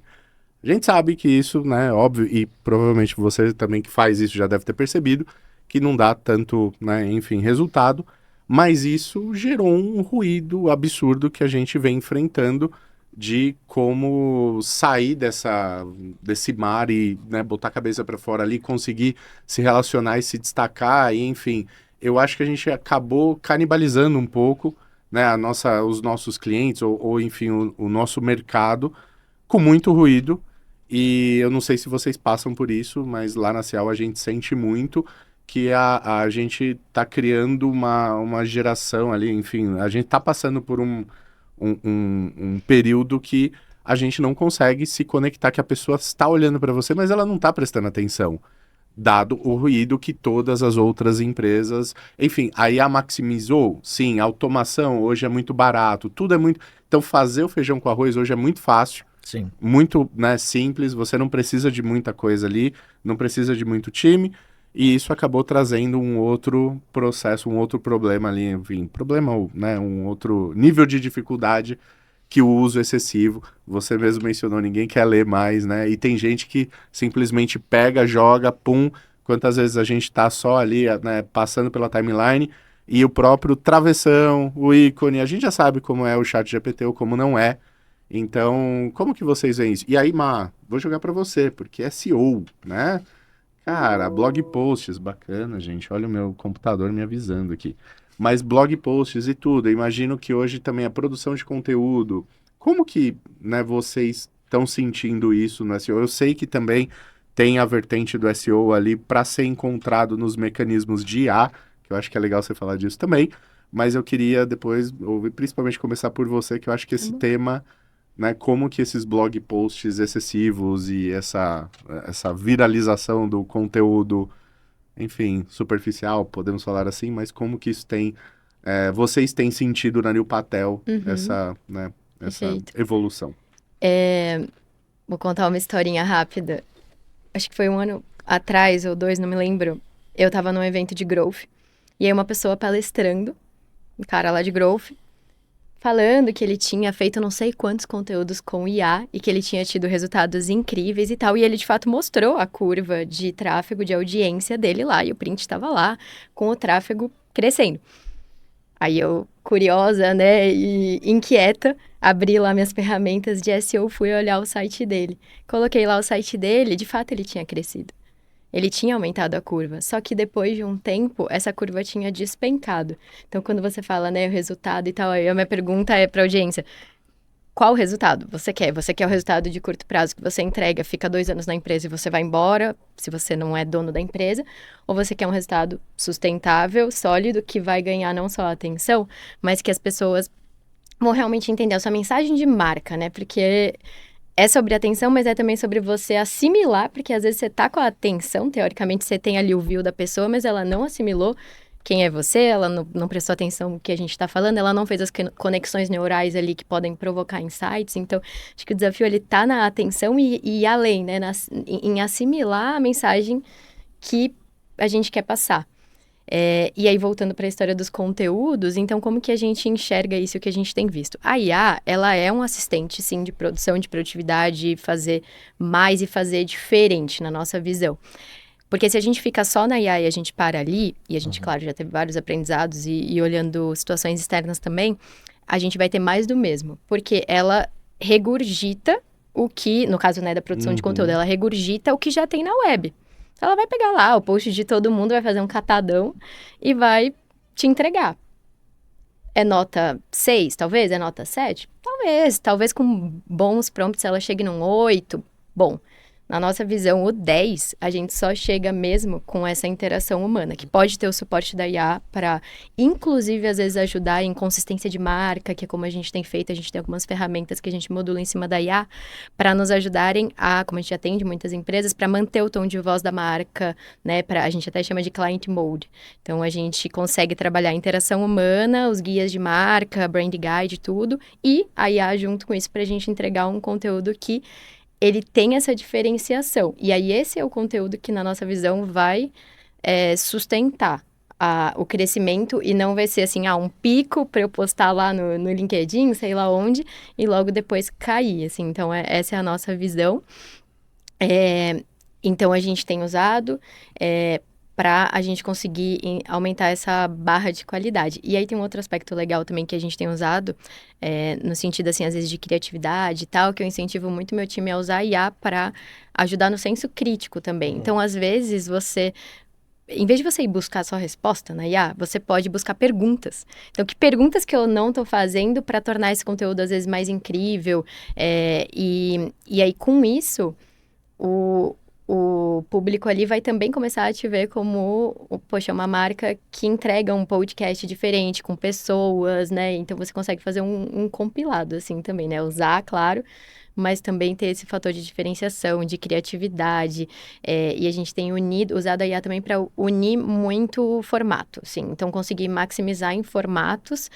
A gente sabe que isso, né, óbvio, e provavelmente você também que faz isso já deve ter percebido, que não dá tanto, né, enfim, resultado, mas isso gerou um ruído absurdo que a gente vem enfrentando de como sair desse mar e, né, botar a cabeça para fora ali, conseguir se relacionar e se destacar, e enfim, eu acho que a gente acabou canibalizando um pouco, né, os nossos clientes, ou enfim, o nosso mercado, com muito ruído. E eu não sei se vocês passam por isso, mas lá na Cial a gente sente muito que a gente está criando uma geração ali, enfim, a gente está passando por um período que a gente não consegue se conectar, que a pessoa está olhando para você, mas ela não está prestando atenção, dado o ruído que todas as outras empresas... Enfim, a IA maximizou? Sim, a automação hoje é muito barato, tudo é muito... Então fazer o feijão com arroz hoje é muito fácil, Sim. muito, né, simples, você não precisa de muita coisa ali, não precisa de muito time, e isso acabou trazendo um outro processo, um outro problema ali, enfim, problema, né, um outro nível de dificuldade, que o uso excessivo. Você mesmo mencionou, ninguém quer ler mais, né, e tem gente que simplesmente pega, joga, pum, quantas vezes a gente tá só ali, né, passando pela timeline, e o próprio travessão, o ícone, a gente já sabe como é o ChatGPT ou como não é. Então, como que vocês veem isso? E aí, Má, vou jogar para você, porque é SEO, né? Cara, blog posts, bacana, gente. Olha o meu computador me avisando aqui. Mas blog posts e tudo, eu imagino que hoje também a produção de conteúdo. Como que, né, vocês estão sentindo isso no SEO? Eu sei que também tem a vertente do SEO ali para ser encontrado nos mecanismos de IA, que eu acho que é legal você falar disso também. Mas eu queria depois, ouvir, principalmente começar por você, que eu acho que esse tema, né, como que esses blog posts excessivos e essa viralização do conteúdo, enfim, superficial, podemos falar assim, mas como que isso tem, vocês têm sentido na Nil Patel né, essa Perfeito. evolução? Vou contar uma historinha rápida. Acho que foi 1 ano atrás, ou 2, não me lembro. Eu tava num evento de growth, e aí uma pessoa palestrando, um cara lá de growth, falando que ele tinha feito não sei quantos conteúdos com IA e que ele tinha tido resultados incríveis e tal. E ele, de fato, mostrou a curva de tráfego, de audiência dele lá. E o print estava lá, com o tráfego crescendo. Aí eu, curiosa, né, e inquieta, abri lá minhas ferramentas de SEO, fui olhar o site dele. Coloquei lá o site dele, de fato ele tinha crescido. Ele tinha aumentado a curva, só que depois de um tempo, essa curva tinha despencado. Então, quando você fala, né, o resultado e tal, aí a minha pergunta é para a audiência: qual o resultado você quer? Você quer o resultado de curto prazo que você entrega, fica 2 anos na empresa e você vai embora, se você não é dono da empresa? Ou você quer um resultado sustentável, sólido, que vai ganhar não só a atenção, mas que as pessoas vão realmente entender a sua mensagem de marca, né? Porque é sobre atenção, mas é também sobre você assimilar, porque às vezes você tá com a atenção, teoricamente você tem ali o view da pessoa, mas ela não assimilou quem é você, ela não prestou atenção no que a gente tá falando, ela não fez as conexões neurais ali que podem provocar insights. Então, acho que o desafio ele tá na atenção e além, né, em assimilar a mensagem que a gente quer passar. E aí, voltando para a história dos conteúdos, então, como que a gente enxerga isso que a gente tem visto? A IA, ela é um assistente, sim, de produção, de produtividade, fazer mais e fazer diferente na nossa visão. Porque se a gente fica só na IA e a gente para ali, e a gente, claro, já teve vários aprendizados e olhando situações externas também, a gente vai ter mais do mesmo. Porque ela regurgita o que, no caso, né, da produção de conteúdo, ela regurgita o que já tem na web. Ela vai pegar lá o post de todo mundo, vai fazer um catadão e vai te entregar. É nota 6, talvez? É nota 7? Talvez com bons prompts ela chegue num 8. Bom, na nossa visão, o 10, a gente só chega mesmo com essa interação humana, que pode ter o suporte da IA para, inclusive, às vezes ajudar em consistência de marca, que é como a gente tem feito, a gente tem algumas ferramentas que a gente modula em cima da IA, para nos ajudarem a, como a gente atende muitas empresas, para manter o tom de voz da marca, né, a gente até chama de client mode. Então, a gente consegue trabalhar a interação humana, os guias de marca, brand guide, tudo, e a IA junto com isso para a gente entregar um conteúdo que ele tem essa diferenciação. E aí, esse é o conteúdo que, na nossa visão, vai sustentar o crescimento e não vai ser assim, um pico para eu postar lá no LinkedIn, sei lá onde, e logo depois cair, assim. Então, essa é a nossa visão. Então, a gente tem usado para a gente conseguir aumentar essa barra de qualidade. E aí tem um outro aspecto legal também que a gente tem usado, no sentido, assim, às vezes de criatividade e tal, que eu incentivo muito meu time a usar IA para ajudar no senso crítico também. Então, às vezes, em vez de você ir buscar a sua resposta na IA, você pode buscar perguntas. Então, que perguntas que eu não estou fazendo para tornar esse conteúdo, às vezes, mais incrível? E aí, com isso, o público ali vai também começar a te ver como, poxa, uma marca que entrega um podcast diferente, com pessoas, né? Então, você consegue fazer um compilado, assim, também, né? Usar, claro, mas também ter esse fator de diferenciação, de criatividade. E a gente tem usado a IA também para unir muito formato, assim. Então, conseguir maximizar em formatos.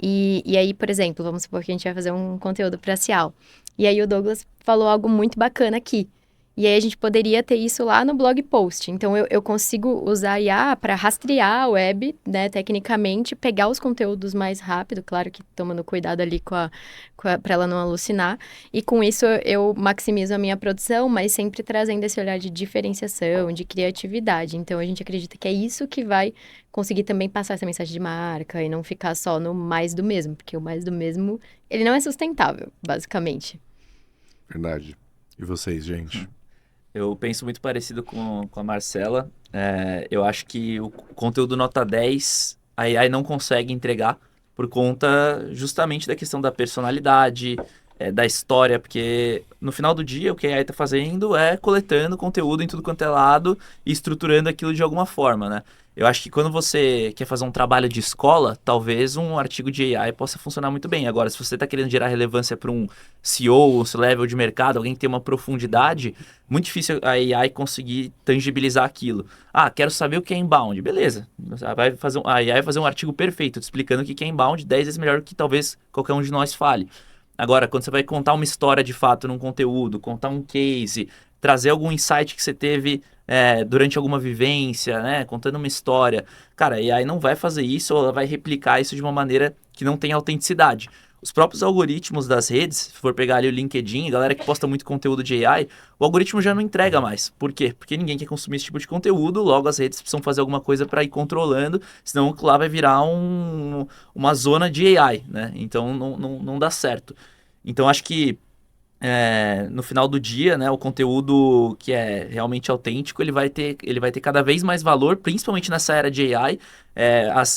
E aí, por exemplo, vamos supor que a gente vai fazer um conteúdo para Cial. E aí, o Douglas falou algo muito bacana aqui. E aí a gente poderia ter isso lá no blog post. Então, eu consigo usar a IA para rastrear a web, né, tecnicamente, pegar os conteúdos mais rápido, claro que tomando cuidado ali para ela não alucinar. E com isso eu maximizo a minha produção, mas sempre trazendo esse olhar de diferenciação, de criatividade. Então, a gente acredita que é isso que vai conseguir também passar essa mensagem de marca e não ficar só no mais do mesmo, porque o mais do mesmo, ele não é sustentável, basicamente. Verdade. E vocês, gente? Eu penso muito parecido com a Marcela. Eu acho que o conteúdo nota 10, a AI não consegue entregar por conta justamente da questão da personalidade, da história, porque no final do dia o que a AI está fazendo é coletando conteúdo em tudo quanto é lado e estruturando aquilo de alguma forma, né? Eu acho que quando você quer fazer um trabalho de escola, talvez um artigo de AI possa funcionar muito bem. Agora, se você está querendo gerar relevância para um CEO, um C-level de mercado, alguém que tem uma profundidade, muito difícil a AI conseguir tangibilizar aquilo. Quero saber o que é inbound. Beleza. A AI vai fazer um artigo perfeito, te explicando o que é inbound, 10 vezes melhor do que talvez qualquer um de nós fale. Agora, quando você vai contar uma história de fato num conteúdo, contar um case, trazer algum insight que você teve durante alguma vivência, né? Contando uma história. Cara, e aí não vai fazer isso ou ela vai replicar isso de uma maneira que não tem autenticidade. Os próprios algoritmos das redes, se for pegar ali o LinkedIn, a galera que posta muito conteúdo de AI, o algoritmo já não entrega mais. Por quê? Porque ninguém quer consumir esse tipo de conteúdo, logo as redes precisam fazer alguma coisa para ir controlando, senão lá vai virar uma zona de AI, né? Então não dá certo. Então acho que no final do dia, né, o conteúdo que é realmente autêntico, ele vai ter cada vez mais valor, principalmente nessa era de AI.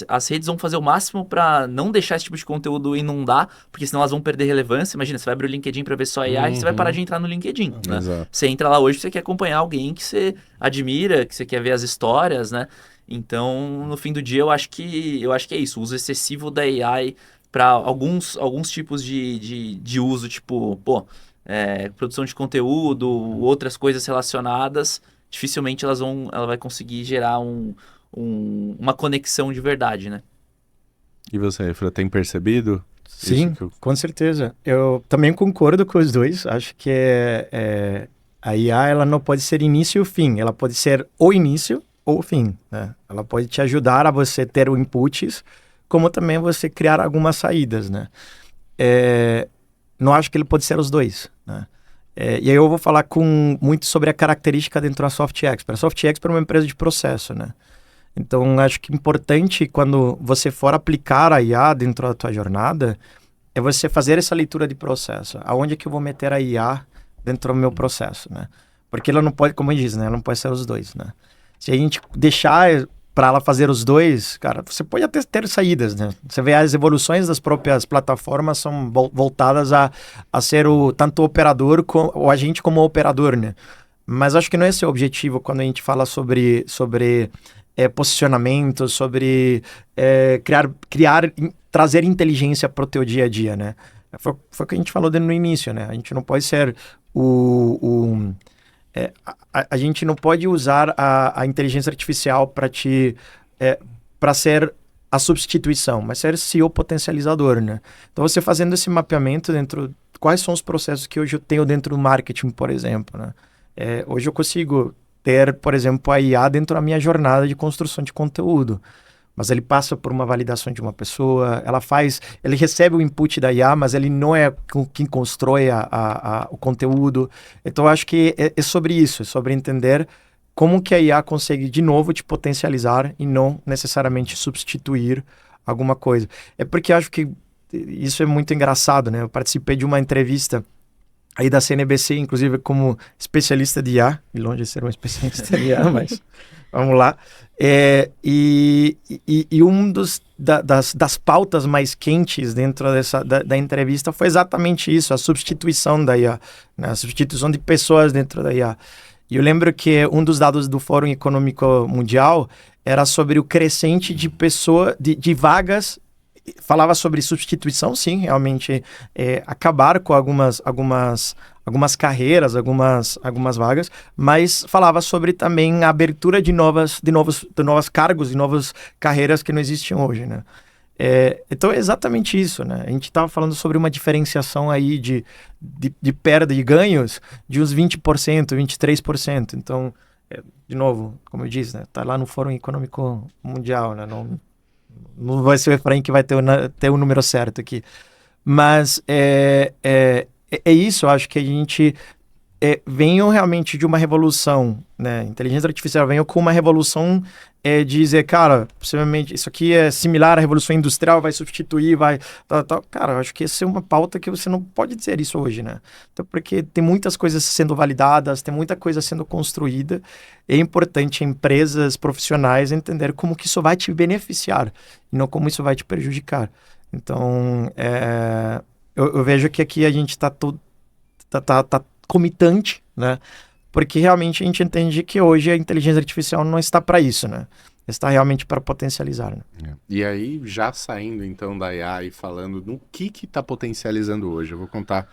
As redes vão fazer o máximo para não deixar esse tipo de conteúdo inundar, porque senão elas vão perder relevância. Imagina, você vai abrir o LinkedIn para ver só AI, você vai parar de entrar no LinkedIn, né? Você entra lá hoje, você quer acompanhar alguém que você admira, que você quer ver as histórias, né? Então, no fim do dia, eu acho que é isso, o uso excessivo da AI para alguns tipos de uso, tipo, produção de conteúdo, outras coisas relacionadas, dificilmente ela vai conseguir gerar uma conexão de verdade, né? E você, Efra, tem percebido? Sim, com certeza. Eu também concordo com os dois. Acho que a IA ela não pode ser início e fim. Ela pode ser o início ou o fim, né? Ela pode te ajudar a você ter o inputs, como também você criar algumas saídas, né? Não acho que ele pode ser os dois, né? E aí eu vou falar muito sobre a característica dentro da Soft Expert. A Soft Expert é uma empresa de processo, né? Então, acho que importante quando você for aplicar a IA dentro da tua jornada, é você fazer essa leitura de processo. Aonde é que eu vou meter a IA dentro do meu processo, né? Porque ela não pode, como eu disse, né? Ela não pode ser os dois, né? Se a gente deixar para ela fazer os dois, cara, você pode até ter saídas, né? Você vê as evoluções das próprias plataformas são voltadas a ser tanto o operador ou a gente como o operador, né? Mas acho que não é esse o objetivo quando a gente fala sobre posicionamento, sobre trazer inteligência para o teu dia a dia, né? Foi o que a gente falou no início, né? A gente não pode ser a gente não pode usar a inteligência artificial para ser a substituição, mas ser o potencializador, né? Então, você fazendo esse mapeamento quais são os processos que hoje eu tenho dentro do marketing, por exemplo, né? Hoje eu consigo ter, por exemplo, a IA dentro da minha jornada de construção de conteúdo. mas ele passa por uma validação de uma pessoa, ele recebe o input da IA, mas ele não é quem constrói o conteúdo. Então, eu acho que é sobre isso, é sobre entender como que a IA consegue, de novo, te potencializar e não necessariamente substituir alguma coisa. É porque eu acho que isso é muito engraçado, né? Eu participei de uma entrevista aí da CNBC, inclusive como especialista de IA, e longe de ser um especialista de IA, mas vamos lá. E um das pautas mais quentes dentro da entrevista foi exatamente isso, a substituição da IA, né? A substituição de pessoas dentro da IA. E eu lembro que um dos dados do Fórum Econômico Mundial era sobre o crescente de vagas. Falava sobre substituição, sim, realmente acabar com algumas carreiras, algumas vagas, mas falava sobre também a abertura de novos cargos, de novas carreiras que não existem hoje, né? Então é exatamente isso, né? A gente estava falando sobre uma diferenciação aí de perda de ganhos de uns 20%, 23%. Então, de novo, como eu disse, né? Tá lá no Fórum Econômico Mundial, né? Não vai ser o Efraim que vai ter o número certo aqui. Mas é isso, eu acho que a gente venham realmente de uma revolução, né? Inteligência artificial venham com uma revolução de dizer, cara, possivelmente isso aqui é similar à revolução industrial, vai substituir, tal. Cara, eu acho que essa é uma pauta que você não pode dizer isso hoje, né? Então, porque tem muitas coisas sendo validadas, tem muita coisa sendo construída. É importante empresas profissionais entender como que isso vai te beneficiar e não como isso vai te prejudicar. Então, eu vejo que aqui a gente está comitante, né? Porque realmente a gente entende que hoje a inteligência artificial não está para isso, né? Está realmente para potencializar, né? E aí, já saindo então da IA e falando no que está potencializando hoje, eu vou contar,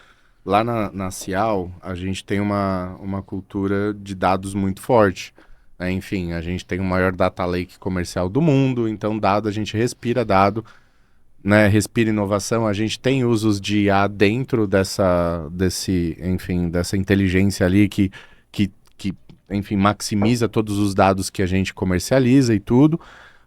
lá na Cial, a gente tem uma cultura de dados muito forte, né? Enfim, a gente tem o maior data lake comercial do mundo, então a gente respira dado, né, respira inovação, a gente tem usos de IA dentro dessa inteligência ali que enfim, maximiza todos os dados que a gente comercializa e tudo,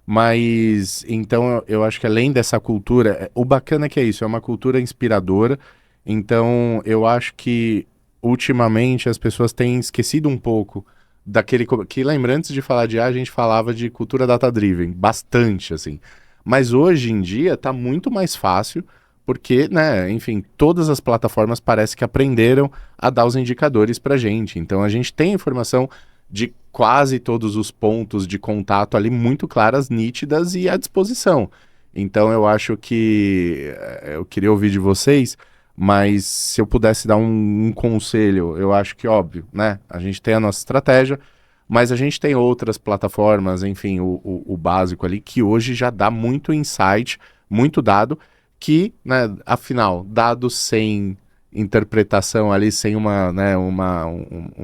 mas então eu acho que além dessa cultura, o bacana é que é isso, é uma cultura inspiradora, então eu acho que ultimamente as pessoas têm esquecido um pouco daquele, que lembra, antes de falar de IA, a gente falava de cultura data-driven, bastante, assim. Mas hoje em dia está muito mais fácil, porque, né, enfim, todas as plataformas parece que aprenderam a dar os indicadores para a gente. Então a gente tem informação de quase todos os pontos de contato ali muito claras, nítidas e à disposição. Então eu acho que eu queria ouvir de vocês, mas se eu pudesse dar um conselho, eu acho que óbvio, né? A gente tem a nossa estratégia, mas a gente tem outras plataformas, enfim, o básico ali, que hoje já dá muito insight, muito dado, que, né, afinal, dados sem interpretação ali, sem uma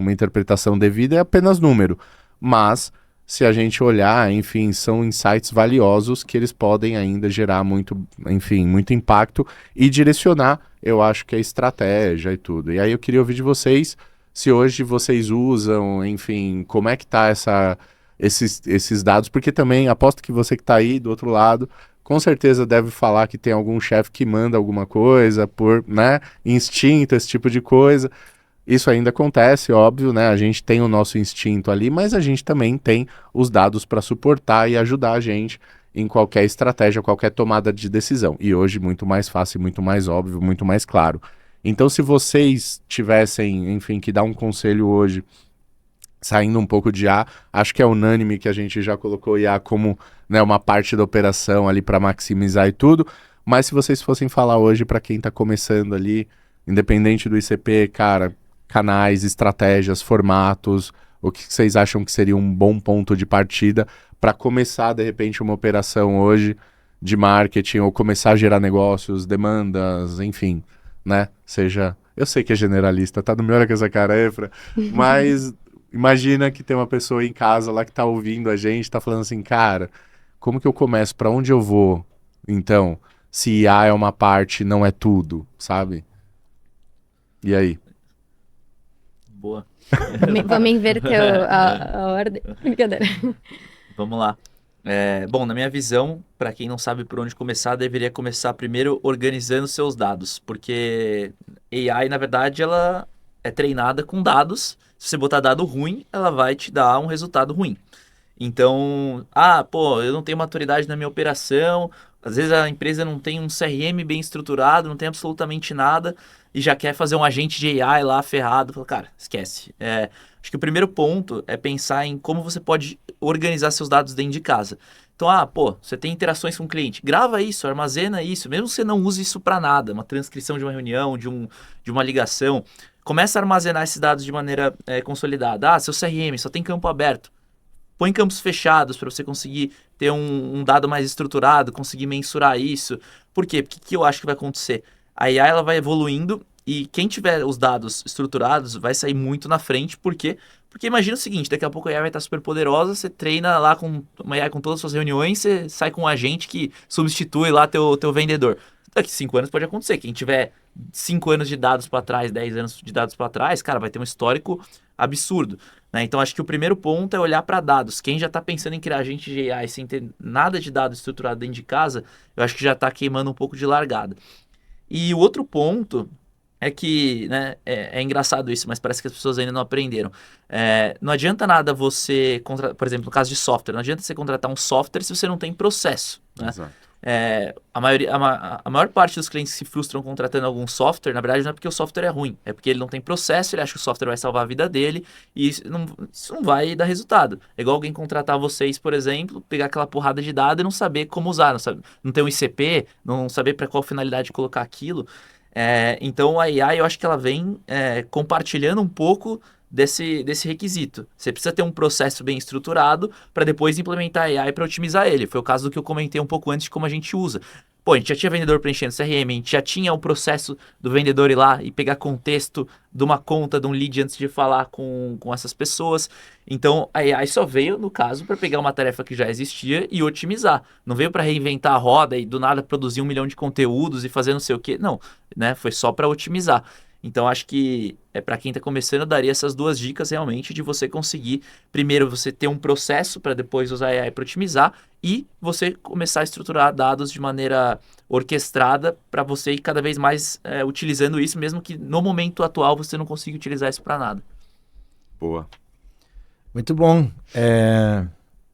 interpretação devida, é apenas número. Mas, se a gente olhar, enfim, são insights valiosos que eles podem ainda gerar muito impacto e direcionar, eu acho que a estratégia e tudo. E aí eu queria ouvir de vocês, se hoje vocês usam, enfim, como é que tá esses dados, porque também aposto que você que está aí do outro lado, com certeza deve falar que tem algum chefe que manda alguma coisa por, né, instinto, esse tipo de coisa. Isso ainda acontece, óbvio, né? A gente tem o nosso instinto ali, mas a gente também tem os dados para suportar e ajudar a gente em qualquer estratégia, qualquer tomada de decisão. E hoje muito mais fácil, muito mais óbvio, muito mais claro. Então, se vocês tivessem, enfim, que dar um conselho hoje, saindo um pouco de IA, acho que é unânime que a gente já colocou IA como, né, uma parte da operação ali para maximizar e tudo, mas se vocês fossem falar hoje para quem está começando ali, independente do ICP, cara, canais, estratégias, formatos, o que vocês acham que seria um bom ponto de partida para começar, de repente, uma operação hoje de marketing ou começar a gerar negócios, demandas, enfim, né? Seja, eu sei que é generalista, tá no meu hora com essa cara, Efra, mas imagina que tem uma pessoa em casa lá que tá ouvindo a gente, tá falando assim, cara, como que eu começo? Para onde eu vou? Então, se IA é uma parte, não é tudo, sabe? E aí? Boa. Vamos inverter a ordem. Brincadeira. Vamos lá. Bom, na minha visão, para quem não sabe por onde começar, deveria começar primeiro organizando seus dados, porque AI, na verdade, ela é treinada com dados. Se você botar dado ruim, ela vai te dar um resultado ruim. Então, pô, eu não tenho maturidade na minha operação, às vezes a empresa não tem um CRM bem estruturado, não tem absolutamente nada e já quer fazer um agente de AI lá ferrado. Fala, cara, esquece. Acho que o primeiro ponto é pensar em como você pode organizar seus dados dentro de casa. Então, pô, você tem interações com o cliente, grava isso, armazena isso, mesmo que você não use isso para nada, uma transcrição de uma reunião, de uma ligação, começa a armazenar esses dados de maneira consolidada. Seu CRM só tem campo aberto. Põe campos fechados para você conseguir ter um dado mais estruturado, conseguir mensurar isso. Por quê? Porque o que eu acho que vai acontecer? A AI ela vai evoluindo e quem tiver os dados estruturados vai sair muito na frente. Por quê? Porque imagina o seguinte, daqui a pouco a AI vai estar super poderosa, você treina lá com uma AI com todas as suas reuniões, você sai com um agente que substitui lá teu vendedor. Daqui 5 anos pode acontecer. Quem tiver 5 anos de dados para trás, 10 anos de dados para trás, cara, vai ter um histórico absurdo. Né? Então, acho que o primeiro ponto é olhar para dados. Quem já está pensando em criar agente de AI sem ter nada de dado estruturado dentro de casa, eu acho que já está queimando um pouco de largada. E o outro ponto é que, né, é engraçado isso, mas parece que as pessoas ainda não aprenderam. Não adianta nada você, por exemplo, no caso de software, não adianta você contratar um software se você não tem processo. Né? Exato. A maior parte dos clientes que se frustram contratando algum software, na verdade, não é porque o software é ruim, é porque ele não tem processo, ele acha que o software vai salvar a vida dele e isso não vai dar resultado. É igual alguém contratar vocês, por exemplo, pegar aquela porrada de dados e não saber como usar, não ter um ICP, não saber para qual finalidade colocar aquilo. Então a AI, eu acho que ela vem compartilhando um pouco desse requisito. Você precisa ter um processo bem estruturado para depois implementar a AI para otimizar ele. Foi o caso do que eu comentei um pouco antes de como a gente usa. Pô, a gente já tinha vendedor preenchendo CRM, a gente já tinha o processo do vendedor ir lá e pegar contexto de uma conta, de um lead antes de falar com essas pessoas. Então, a AI só veio, no caso, para pegar uma tarefa que já existia e otimizar. Não veio para reinventar a roda e do nada produzir 1 milhão de conteúdos e fazer não sei o quê. Não, né? Foi só para otimizar. Então, acho que para quem está começando, eu daria essas 2 dicas realmente de você conseguir, primeiro, você ter um processo para depois usar a AI para otimizar e você começar a estruturar dados de maneira orquestrada para você ir cada vez mais utilizando isso, mesmo que no momento atual você não consiga utilizar isso para nada. Boa. Muito bom.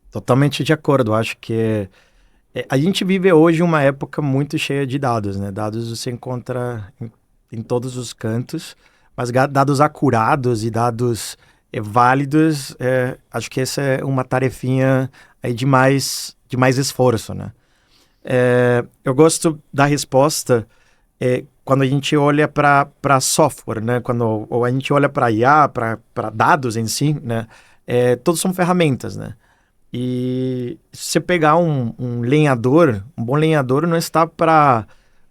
Totalmente de acordo. Acho que a gente vive hoje uma época muito cheia de dados, né? Dados você encontra em todos os cantos, mas dados acurados e dados válidos, acho que essa é uma tarefinha aí de mais esforço, né? Eu gosto da resposta quando a gente olha para software, né? Ou a gente olha para IA, para dados em si, né? Todos são ferramentas, né? E se você pegar um lenhador, um bom lenhador não está para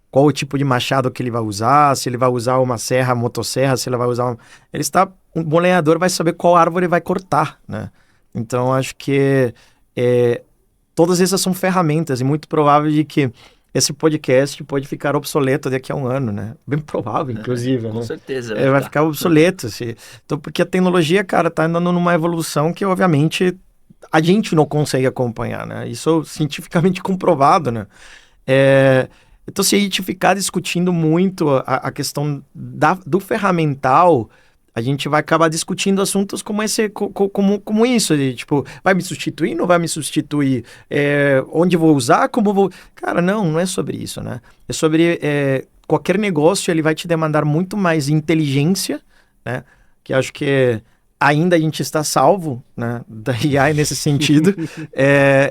qual o tipo de machado que ele vai usar, se ele vai usar uma serra, motosserra, se ele vai usar... Um bom lenhador vai saber qual árvore vai cortar, né? Então, acho que todas essas são ferramentas e muito provável de que esse podcast pode ficar obsoleto daqui a 1 ano, né? Bem provável, inclusive, Com né? certeza. Vai ficar obsoleto. Então, porque a tecnologia, cara, tá andando numa evolução que, obviamente, a gente não consegue acompanhar, né? Isso é cientificamente comprovado, né? Então, se a gente ficar discutindo muito a questão do ferramental, a gente vai acabar discutindo assuntos como esse, como isso, tipo, vai me substituir, não vai me substituir, onde vou usar, como vou... Cara, não é sobre isso, né? É sobre qualquer negócio, ele vai te demandar muito mais inteligência, né? Que acho que ainda a gente está salvo, né, da AI nesse sentido,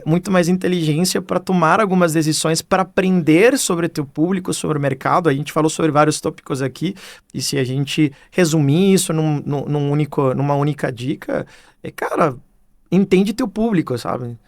muito mais inteligência para tomar algumas decisões, para aprender sobre o teu público, sobre o mercado. A gente falou sobre vários tópicos aqui, e se a gente resumir isso numa única dica, cara, entende teu público, sabe?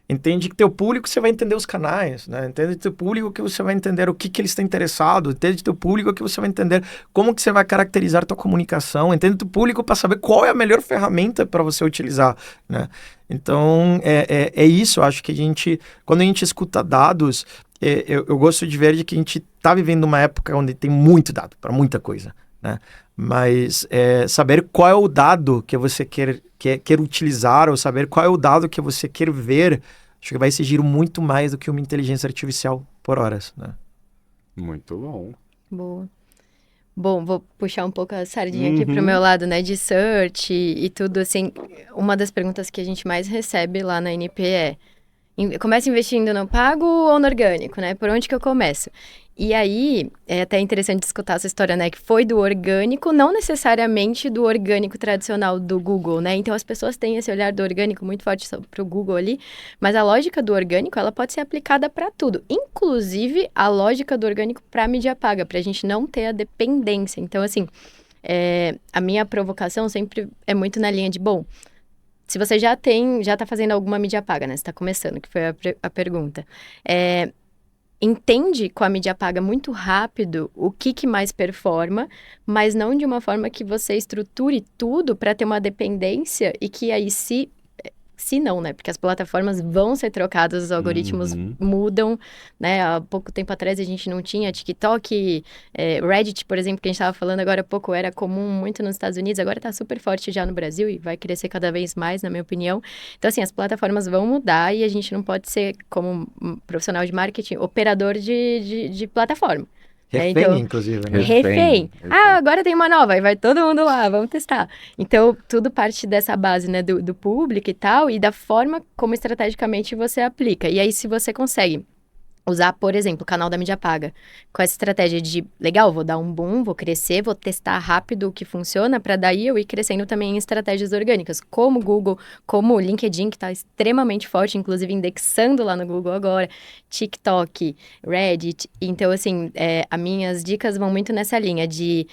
Entende que teu público, você vai entender os canais, né? Entende teu público que você vai entender o que ele está interessado. Entende teu público que você vai entender como que você vai caracterizar tua comunicação. Entende teu público para saber qual é a melhor ferramenta para você utilizar, né? Então, é isso. Eu acho que quando a gente escuta dados, eu gosto de ver de que a gente está vivendo uma época onde tem muito dado para muita coisa, né? Mas saber qual é o dado que você quer utilizar, ou saber qual é o dado que você quer ver acho que vai exigir muito mais do que uma inteligência artificial por horas, né? Muito bom. Boa. Bom, vou puxar um pouco a sardinha aqui pro meu lado, né, de search e tudo, assim, uma das perguntas que a gente mais recebe lá na NP é, começo investindo no pago ou no orgânico, né, por onde que eu começo? E aí, é até interessante escutar essa história, né, que foi do orgânico, não necessariamente do orgânico tradicional do Google, né, então as pessoas têm esse olhar do orgânico muito forte pro Google ali, mas a lógica do orgânico, ela pode ser aplicada para tudo, inclusive a lógica do orgânico para mídia paga, para a gente não ter a dependência. Então, assim, a minha provocação sempre é muito na linha de, bom, se você já tá fazendo alguma mídia paga, né, você tá começando, que foi a pergunta, entende com a mídia paga muito rápido o que mais performa, mas não de uma forma que você estruture tudo para ter uma dependência e que aí se não, né? Porque as plataformas vão ser trocadas, os algoritmos mudam, né? Há pouco tempo atrás a gente não tinha TikTok, Reddit, por exemplo, que a gente estava falando agora há pouco, era comum muito nos Estados Unidos, agora está super forte já no Brasil e vai crescer cada vez mais, na minha opinião. Então, assim, as plataformas vão mudar e a gente não pode ser, como um profissional de marketing, operador de plataforma. Refém, então, inclusive, né? Refém. Ah, agora tem uma nova, aí vai todo mundo lá, vamos testar. Então, tudo parte dessa base, né, do público e tal, e da forma como estrategicamente você aplica. E aí, se você consegue usar, por exemplo, o canal da mídia paga, com essa estratégia de, legal, vou dar um boom, vou crescer, vou testar rápido o que funciona, para daí eu ir crescendo também em estratégias orgânicas, como o Google, como o LinkedIn, que está extremamente forte, inclusive indexando lá no Google agora, TikTok, Reddit. Então, assim, as minhas dicas vão muito nessa linha de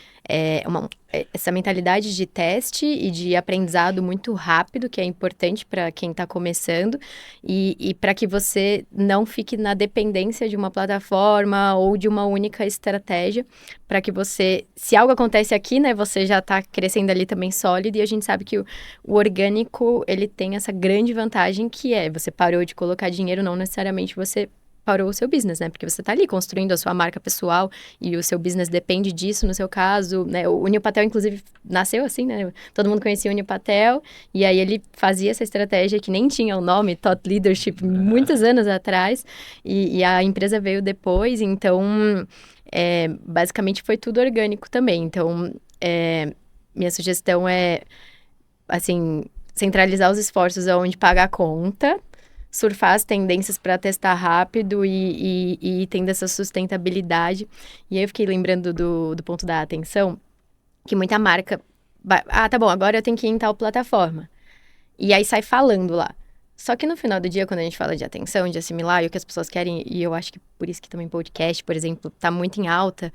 essa mentalidade de teste e de aprendizado muito rápido, que é importante para quem está começando, e para que você não fique na dependência de uma plataforma ou de uma única estratégia, para que você, se algo acontece aqui, né, você já está crescendo ali também sólido, e a gente sabe que o orgânico, ele tem essa grande vantagem que você parou de colocar dinheiro, não necessariamente você parou o seu business, né? Porque você está ali construindo a sua marca pessoal e o seu business depende disso, no seu caso, né? O Neil Patel, inclusive, nasceu assim, né? Todo mundo conhecia o Neil Patel e aí ele fazia essa estratégia que nem tinha o nome, Thought Leadership, muitos anos atrás e a empresa veio depois, então, basicamente foi tudo orgânico também. Então, minha sugestão é, assim, centralizar os esforços aonde paga a conta, surfar as tendências para testar rápido e tendo essa sustentabilidade. E aí eu fiquei lembrando do ponto da atenção, que muita marca... tá bom, agora eu tenho que ir em tal plataforma. E aí sai falando lá. Só que no final do dia, quando a gente fala de atenção, de assimilar, e o que as pessoas querem, e eu acho que por isso que também podcast, por exemplo, tá muito em alta,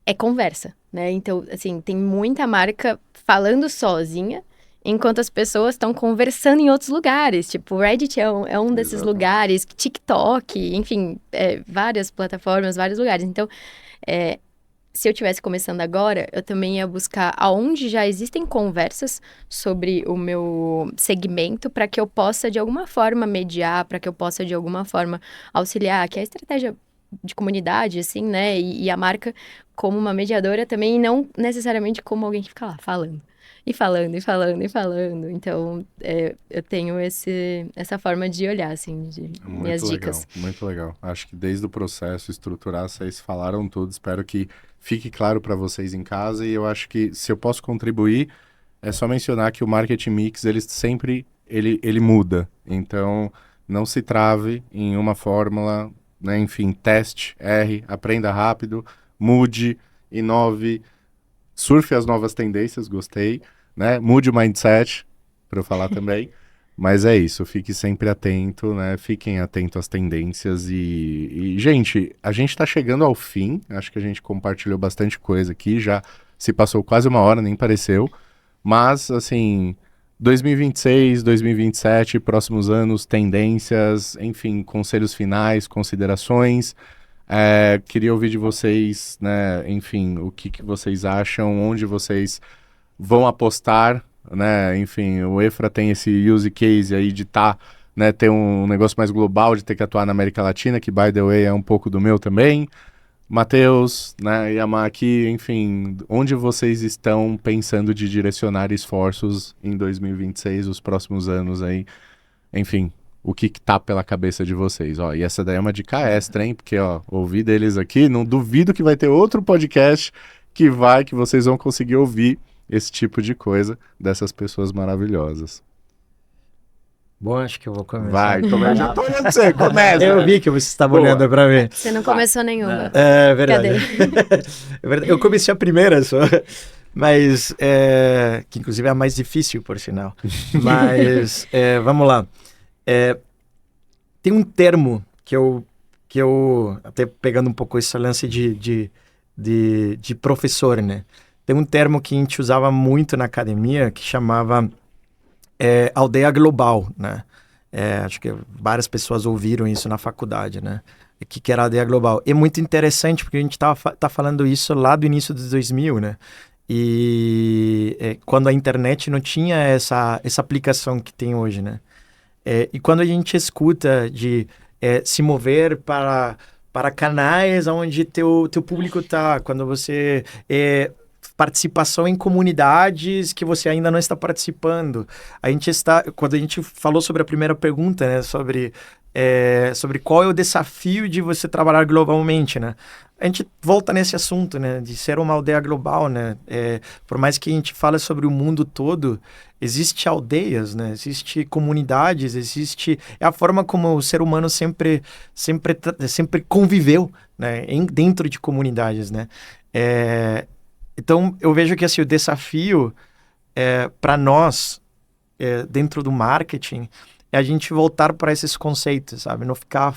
é conversa, né? Então, assim, tem muita marca falando sozinha, enquanto as pessoas estão conversando em outros lugares. Tipo, o Reddit é um desses lugares, TikTok, enfim, várias plataformas, vários lugares. Então, se eu estivesse começando agora, eu também ia buscar aonde já existem conversas sobre o meu segmento para que eu possa, de alguma forma, mediar, para que eu possa, de alguma forma, auxiliar, que é a estratégia de comunidade, assim, né? E a marca como uma mediadora também, e não necessariamente como alguém que fica lá falando. E falando, e falando, e falando. Então, eu tenho essa forma de olhar, assim, de minhas dicas. Muito legal. Acho que desde o processo estruturar, vocês falaram tudo. Espero que fique claro para vocês em casa. E eu acho que, se eu posso contribuir, é só mencionar que o Marketing Mix, ele sempre ele muda. Então, não se trave em uma fórmula, né? Enfim, teste, erre, aprenda rápido, mude, inove, surfe as novas tendências, gostei. Né? Mude o mindset, para eu falar também. Mas é isso, fique sempre atento, né? Fiquem atentos às tendências gente, a gente tá chegando ao fim, acho que a gente compartilhou bastante coisa aqui, já se passou quase uma hora, nem pareceu, mas, assim, 2026, 2027, próximos anos, tendências, enfim, conselhos finais, considerações, queria ouvir de vocês, né? Enfim, o que vocês acham, onde vocês vão apostar, né? Enfim, o Efra tem esse use case aí de né, ter um negócio mais global, de ter que atuar na América Latina, que, by the way, é um pouco do meu também. Matheus, né, Yamaki, enfim, onde vocês estão pensando de direcionar esforços em 2026, os próximos anos aí? Enfim, o que tá pela cabeça de vocês. Ó, e essa daí é uma dica extra, hein? Porque, ó, ouvi deles aqui, não duvido que vai ter outro podcast que vocês vão conseguir ouvir esse tipo de coisa dessas pessoas maravilhosas. Bom, acho que eu vou começar. Vai, começa. Já tô olhando você, começa. Eu vi que você estava olhando para mim. Você não começou nenhuma. É verdade. Cadê? É verdade. Eu comecei a primeira só, mas que inclusive é a mais difícil, por sinal. Mas vamos lá. Tem um termo que eu até pegando um pouco esse lance de professor, né? Tem um termo que a gente usava muito na academia que chamava aldeia global, né? Acho que várias pessoas ouviram isso na faculdade, né? O que era a aldeia global? É muito interessante porque a gente tá falando isso lá do início dos 2000, né? E quando a internet não tinha essa aplicação que tem hoje, né? E quando a gente escuta de se mover para canais onde teu público tá, quando você participação em comunidades que você ainda não está participando. Quando a gente falou sobre a primeira pergunta, né, sobre qual é o desafio de você trabalhar globalmente, né? A gente volta nesse assunto, né, de ser uma aldeia global, né? Por mais que a gente fale sobre o mundo todo, existe aldeias, né? Existe comunidades, é a forma como o ser humano sempre conviveu, né, dentro de comunidades, né? Então, eu vejo que assim, o desafio para nós, dentro do marketing, é a gente voltar para esses conceitos, sabe? Não ficar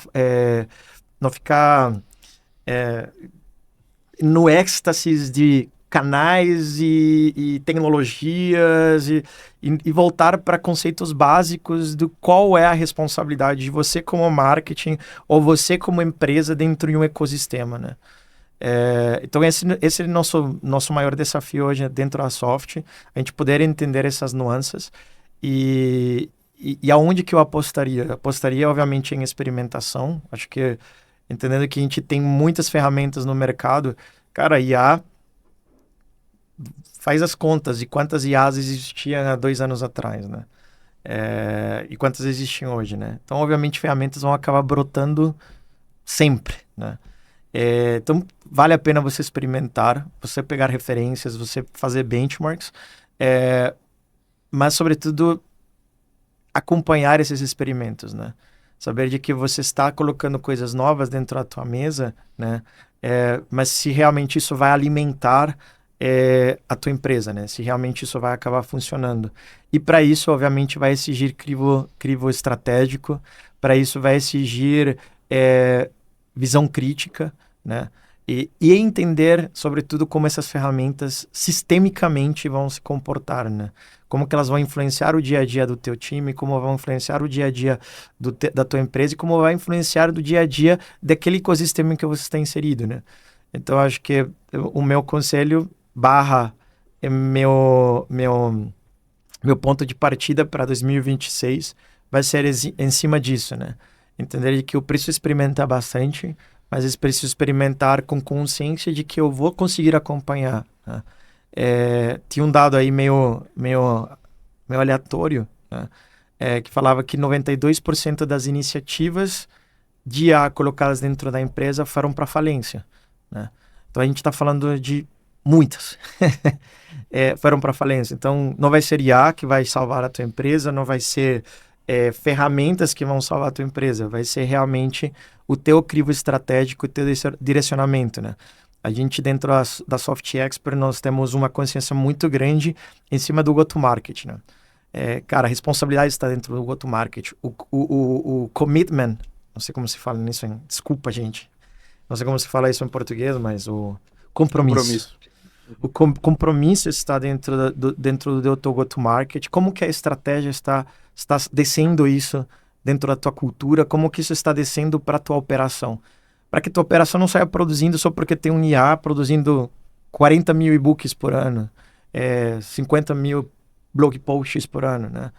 no êxtase de canais e tecnologias e voltar para conceitos básicos do qual é a responsabilidade de você como marketing ou você como empresa dentro de um ecossistema, né? Então esse é o nosso maior desafio hoje dentro da Soft, a gente poder entender essas nuances e aonde que eu apostaria? Eu apostaria obviamente em experimentação, acho que entendendo que a gente tem muitas ferramentas no mercado, cara, IA faz as contas de quantas IAs existiam há 2 anos atrás, né? E quantas existem hoje, né? Então obviamente ferramentas vão acabar brotando sempre, né? Então, vale a pena você experimentar, você pegar referências, você fazer benchmarks, mas, sobretudo, acompanhar esses experimentos, né? Saber de que você está colocando coisas novas dentro da tua mesa, né? Mas se realmente isso vai alimentar a tua empresa, né? Se realmente isso vai acabar funcionando. E para isso, obviamente, vai exigir crivo estratégico, para isso vai exigir visão crítica, né? E entender, sobretudo, como essas ferramentas sistemicamente vão se comportar, né? Como que elas vão influenciar o dia a dia do teu time, como vão influenciar o dia a dia da tua empresa e como vai influenciar do dia a dia daquele ecossistema em que você está inserido, né? Então, acho que o meu conselho meu ponto de partida para 2026 vai ser em cima disso, né? Entender que eu preciso experimentar bastante, mas eu preciso experimentar com consciência de que eu vou conseguir acompanhar, né? Tinha um dado aí meio aleatório, né? Que falava que 92% das iniciativas de IA colocadas dentro da empresa foram para falência, né? Então a gente está falando de muitas foram para falência. Então não vai ser IA que vai salvar a tua empresa, não vai ser ferramentas que vão salvar a tua empresa, vai ser realmente o teu crivo estratégico, o teu direcionamento, né? A gente dentro da Soft Expert, nós temos uma consciência muito grande em cima do go-to-market, né? Cara, a responsabilidade está dentro do go-to-market. O commitment, não sei como se fala nisso, hein? Desculpa, gente. Não sei como se fala isso em português, mas o compromisso. O compromisso está dentro do teu go-to-market. Como que a estratégia está descendo isso dentro da tua cultura? Como que isso está descendo para a tua operação? Para que tua operação não saia produzindo só porque tem um IA produzindo 40 mil e-books por ano, 50 mil blog posts por ano, né?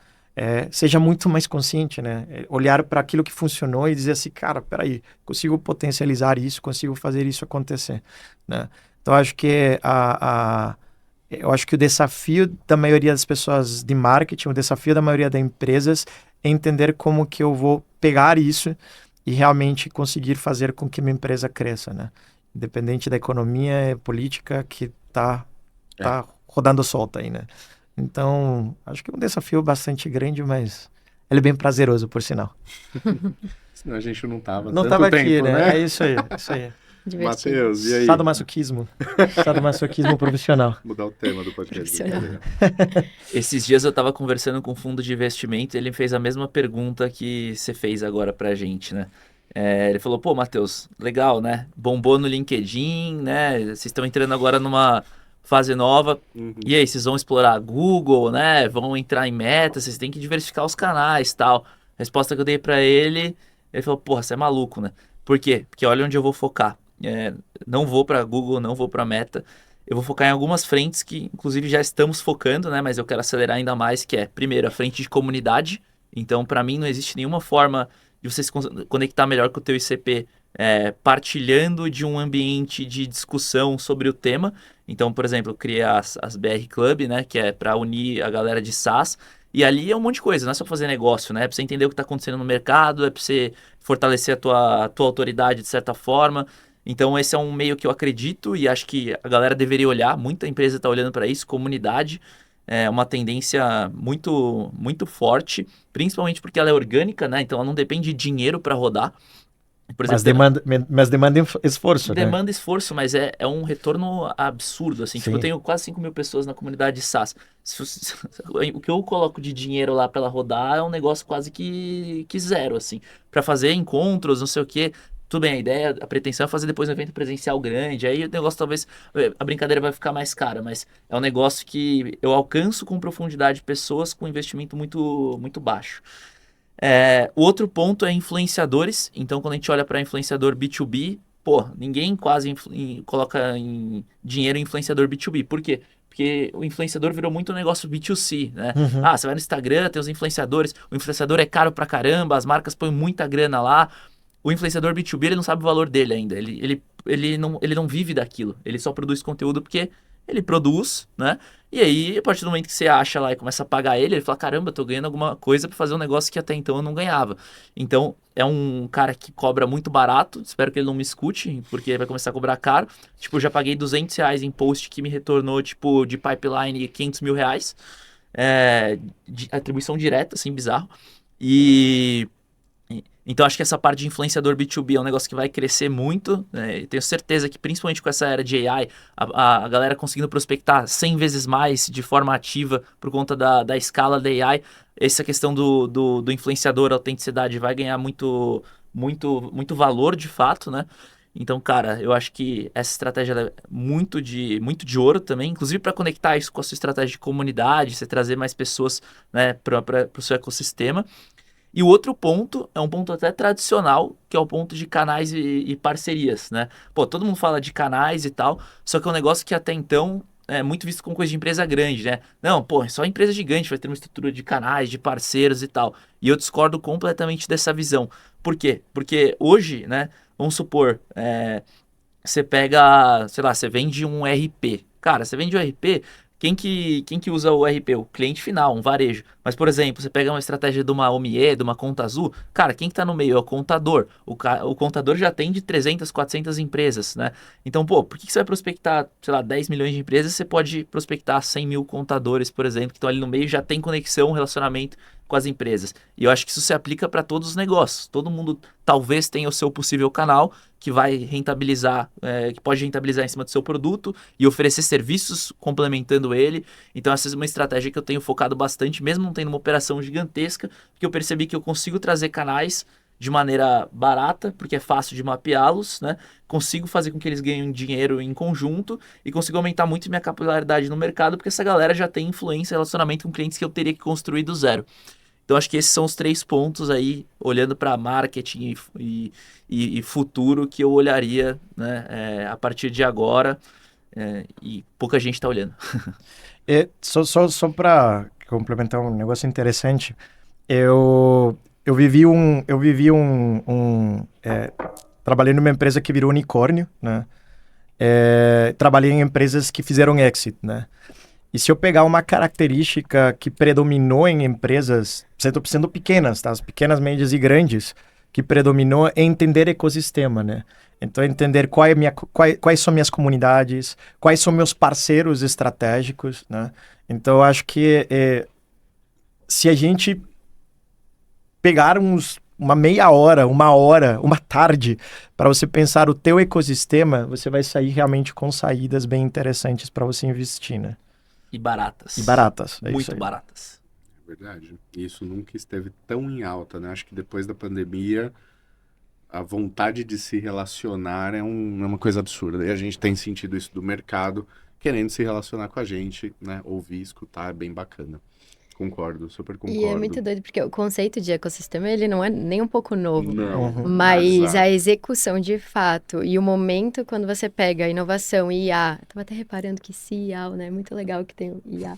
Seja muito mais consciente, né? Olhar para aquilo que funcionou e dizer assim, cara, peraí, consigo potencializar isso, consigo fazer isso acontecer, né? Então, acho que eu acho que o desafio da maioria das pessoas de marketing, o desafio da maioria das empresas é entender como que eu vou pegar isso e realmente conseguir fazer com que minha empresa cresça, né? Independente da economia e política que tá rodando solta aí, né? Então, acho que é um desafio bastante grande, mas ele é bem prazeroso, por sinal. Senão a gente não tava Não tanto tava tempo, aqui, né? É isso aí, é isso aí. Divertido. Matheus, e aí? Sadomasoquismo. Sadomasoquismo profissional. Mudar o tema do podcast. Profissional. Esses dias eu tava conversando com um fundo de investimento e ele fez a mesma pergunta que você fez agora pra gente, né? Ele falou, pô, Matheus, legal, né? Bombou no LinkedIn, né? Vocês estão entrando agora numa fase nova. Uhum. E aí, vocês vão explorar Google, né? Vão entrar em Meta, vocês têm que diversificar os canais e tal. A resposta que eu dei pra ele, ele falou, porra, você é maluco, né? Por quê? Porque olha onde eu vou focar. Não vou pra Google, não vou pra Meta. Eu vou focar em algumas frentes que, inclusive, já estamos focando, né? Mas eu quero acelerar ainda mais, que é, primeiro, a frente de comunidade. Então, para mim, não existe nenhuma forma de você se conectar melhor com o teu ICP partilhando de um ambiente de discussão sobre o tema. Então, por exemplo, eu criei as BR Club, né? Que é para unir a galera de SaaS. E ali é um monte de coisa, não é só fazer negócio, né? É para você entender o que está acontecendo no mercado, é para você fortalecer a tua autoridade de certa forma. Então, esse é um meio que eu acredito e acho que a galera deveria olhar. Muita empresa está olhando para isso. Comunidade é uma tendência muito, muito forte, principalmente porque ela é orgânica, né? Então, ela não depende de dinheiro para rodar. Por exemplo, Mas demanda esforço, né? demanda esforço, mas é um retorno absurdo, assim. Sim. Tipo, eu tenho quase 5 mil pessoas na comunidade de SaaS. O que eu coloco de dinheiro lá pra ela rodar é um negócio quase que zero, assim. Pra fazer encontros, não sei o quê. Tudo bem, a ideia, a pretensão é fazer depois um evento presencial grande. Aí o negócio talvez, a brincadeira vai ficar mais cara, mas é um negócio que eu alcanço com profundidade pessoas com investimento muito, muito baixo. O outro ponto é influenciadores. Então, quando a gente olha para influenciador B2B, pô, ninguém quase coloca dinheiro em influenciador B2B. Por quê? Porque o influenciador virou muito um negócio B2C, né? Uhum. Ah, você vai no Instagram, tem os influenciadores. O influenciador é caro pra caramba, as marcas põem muita grana lá. O influenciador B2B, ele não sabe o valor dele ainda. Ele não vive daquilo. Ele só produz conteúdo porque ele produz, né? E aí, a partir do momento que você acha lá e começa a pagar ele fala, caramba, eu tô ganhando alguma coisa pra fazer um negócio que até então eu não ganhava. Então, é um cara que cobra muito barato, espero que ele não me escute, porque vai começar a cobrar caro. Tipo, eu já paguei R$200 em post que me retornou, tipo, de pipeline R$500 mil. De atribuição direta, assim, bizarro. Então, acho que essa parte de influenciador B2B é um negócio que vai crescer muito, né? E tenho certeza que, principalmente com essa era de AI, a galera conseguindo prospectar 100 vezes mais de forma ativa por conta da escala da AI, essa questão do influenciador, a autenticidade, vai ganhar muito, muito, muito valor, de fato, né? Então, cara, eu acho que essa estratégia é muito de ouro também, inclusive para conectar isso com a sua estratégia de comunidade, você trazer mais pessoas, né, para o seu ecossistema. E o outro ponto é um ponto até tradicional, que é o ponto de canais e parcerias, né? Pô, todo mundo fala de canais e tal, só que é um negócio que até então é muito visto como coisa de empresa grande, né? Não, pô, só empresa gigante vai ter uma estrutura de canais, de parceiros e tal. E eu discordo completamente dessa visão. Por quê? Porque hoje, né, vamos supor, você pega, sei lá, você vende um RP. Cara, você vende um RP, quem que usa o RP? O cliente final, um varejo. Mas, por exemplo, você pega uma estratégia de uma OMIE, de uma Conta Azul, cara, quem que tá no meio? É o contador. O contador já tem de 300, 400 empresas, né? Então, pô, por que você vai prospectar, sei lá, 10 milhões de empresas? Você pode prospectar 100 mil contadores, por exemplo, que estão ali no meio, já tem conexão, relacionamento com as empresas. E eu acho que isso se aplica para todos os negócios. Todo mundo talvez tenha o seu possível canal que vai rentabilizar, que pode rentabilizar em cima do seu produto e oferecer serviços complementando ele. Então essa é uma estratégia que eu tenho focado bastante, mesmo não tendo uma operação gigantesca, porque eu percebi que eu consigo trazer canais de maneira barata, porque é fácil de mapeá-los, né? Consigo fazer com que eles ganhem dinheiro em conjunto e consigo aumentar muito minha capilaridade no mercado, porque essa galera já tem influência e relacionamento com clientes que eu teria que construir do zero. Então, acho que esses são os 3 pontos aí, olhando para marketing e futuro, que eu olharia, né, a partir de agora, e pouca gente está olhando. Só para complementar um negócio interessante, eu trabalhei numa empresa que virou unicórnio, né? Trabalhei em empresas que fizeram exit, né? E se eu pegar uma característica que predominou em empresas, sendo pequenas, tá? As pequenas, médias e grandes, que predominou é entender ecossistema, né? Então, entender quais são minhas comunidades, quais são meus parceiros estratégicos, né? Então, eu acho que se a gente pegar uma meia hora, uma tarde, para você pensar o teu ecossistema, você vai sair realmente com saídas bem interessantes para você investir, né? E baratas. E baratas. É isso Muito aí. baratas. É verdade. Isso nunca esteve tão em alta, né? Acho que depois da pandemia, a vontade de se relacionar é uma coisa absurda. E a gente tem sentido isso do mercado, querendo se relacionar com a gente, né? Ouvir, escutar, é bem bacana. Concordo, super concordo. E é muito doido, porque o conceito de ecossistema, ele não é nem um pouco novo. Não, Mas exato. a execução de fato e o momento quando você pega a inovação e IA, eu tava até reparando que IA, né? É muito legal que tem o IA.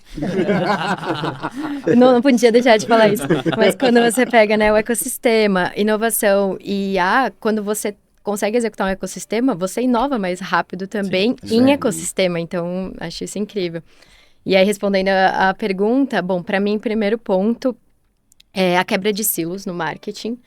não podia deixar de falar isso. Mas quando você pega, né, o ecossistema, inovação e IA, quando você consegue executar um ecossistema, você inova mais rápido também em ecossistema. Então, acho isso incrível. E aí, respondendo a pergunta, bom, para mim, primeiro ponto é a quebra de silos no marketing.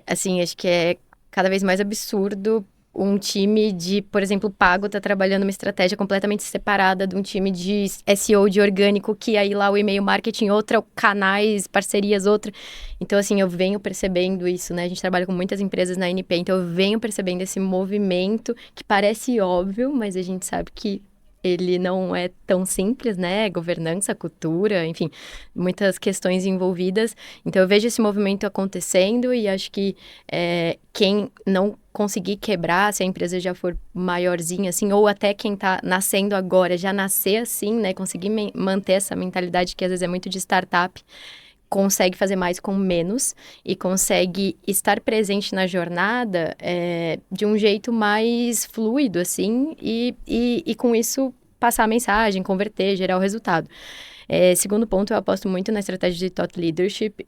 Assim, acho que é cada vez mais absurdo um time de, por exemplo, pago tá trabalhando uma estratégia completamente separada de um time de SEO, de orgânico, que aí lá o e-mail marketing, outra, canais, parcerias, outra. Então, assim, eu venho percebendo isso, né? A gente trabalha com muitas empresas na NP, então eu venho percebendo esse movimento que parece óbvio, mas a gente sabe que ele não é tão simples, né? Governança, cultura, enfim, muitas questões envolvidas. Então, eu vejo esse movimento acontecendo e acho que quem não conseguir quebrar, se a empresa já for maiorzinha, assim, ou até quem está nascendo agora, já nascer assim, né? Conseguir manter essa mentalidade que às vezes é muito de startup, consegue fazer mais com menos e consegue estar presente na jornada de um jeito mais fluido, assim, e com isso passar a mensagem, converter, gerar o resultado. Segundo ponto, eu aposto muito na estratégia de thought leadership,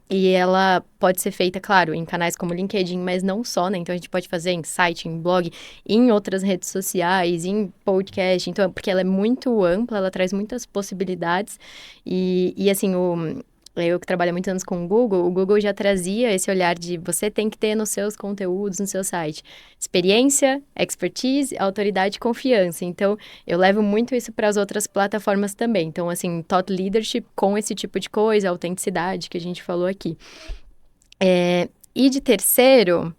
e ela pode ser feita, claro, em canais como LinkedIn, mas não só, né? Então, a gente pode fazer em site, em blog, em outras redes sociais, em podcast, então, porque ela é muito ampla, ela traz muitas possibilidades, e assim, eu que trabalho há muitos anos com o Google já trazia esse olhar de você tem que ter nos seus conteúdos, no seu site, experiência, expertise, autoridade e confiança. Então, eu levo muito isso para as outras plataformas também. Então, assim, thought leadership com esse tipo de coisa, autenticidade que a gente falou aqui. E de terceiro,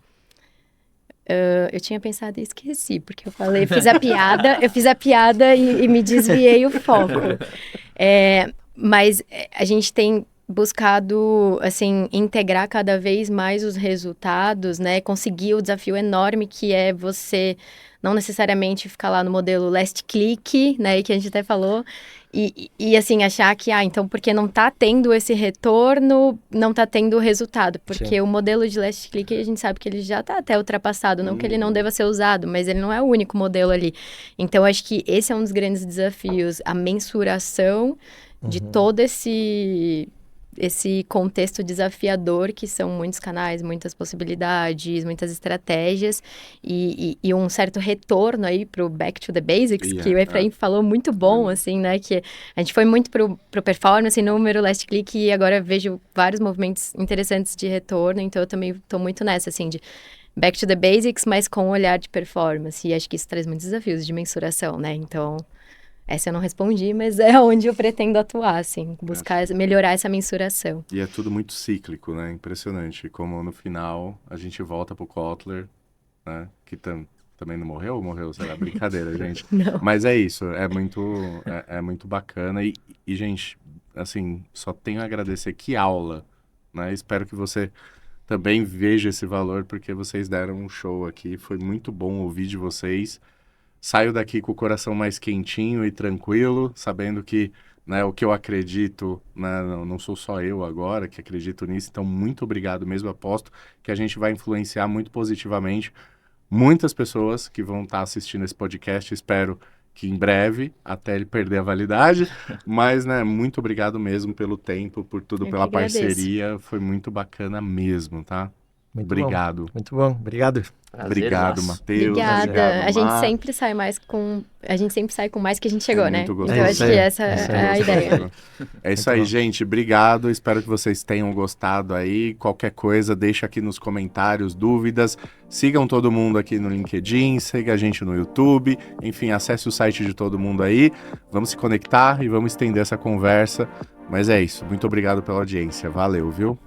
eu tinha pensado e esqueci, porque eu fiz a piada e me desviei o foco. Mas a gente tem buscado, assim, integrar cada vez mais os resultados, né? Conseguir o desafio enorme que é você não necessariamente ficar lá no modelo last click, né? Que a gente até falou. E assim, achar que, então, porque não tá tendo esse retorno, não tá tendo resultado. Porque o modelo de last click, a gente sabe que ele já tá até ultrapassado. Não que ele não deva ser usado, mas ele não é o único modelo ali. Então, acho que esse é um dos grandes desafios. A mensuração de todo esse contexto desafiador, que são muitos canais, muitas possibilidades, muitas estratégias e um certo retorno aí pro back to the basics, que o Efraim falou muito bom, assim, né, que a gente foi muito pro performance, número, last click, e agora vejo vários movimentos interessantes de retorno, então eu também tô muito nessa, assim, de back to the basics, mas com um olhar de performance, e acho que isso traz muitos desafios de mensuração, né, então... Essa eu não respondi, mas é onde eu pretendo atuar, assim, buscar melhorar essa mensuração. E é tudo muito cíclico, né? Impressionante, como no final a gente volta pro Kotler, né? Que também não morreu ou morreu? Será? Brincadeira, gente. Não. Mas é isso, é muito bacana e, gente, assim, só tenho a agradecer, que aula, né? Espero que você também veja esse valor, porque vocês deram um show aqui, foi muito bom ouvir de vocês. Saio daqui com o coração mais quentinho e tranquilo, sabendo que, né, o que eu acredito, né, não sou só eu agora que acredito nisso, então muito obrigado mesmo, aposto que a gente vai influenciar muito positivamente muitas pessoas que vão estar assistindo esse podcast, espero que em breve, até ele perder a validade, mas, né, muito obrigado mesmo pelo tempo, por tudo, Eu pela que agradeço. parceria, foi muito bacana mesmo, tá? Muito Obrigado. bom. Muito bom, obrigado. Obrigado, Prazerzaço. Matheus. Obrigada. Obrigado, A gente Mar. sempre sai mais com. A gente sempre sai com mais que a gente chegou, né? muito Então gostoso. eu É acho isso que aí. essa É isso aí. é a ideia. É isso aí, Muito bom. gente. Obrigado. Espero que vocês tenham gostado aí. Qualquer coisa, deixa aqui nos comentários, dúvidas. Sigam todo mundo aqui no LinkedIn, siga a gente no YouTube. Enfim, acesse o site de todo mundo aí. Vamos se conectar e vamos estender essa conversa. Mas é isso. Muito obrigado pela audiência. Valeu, viu?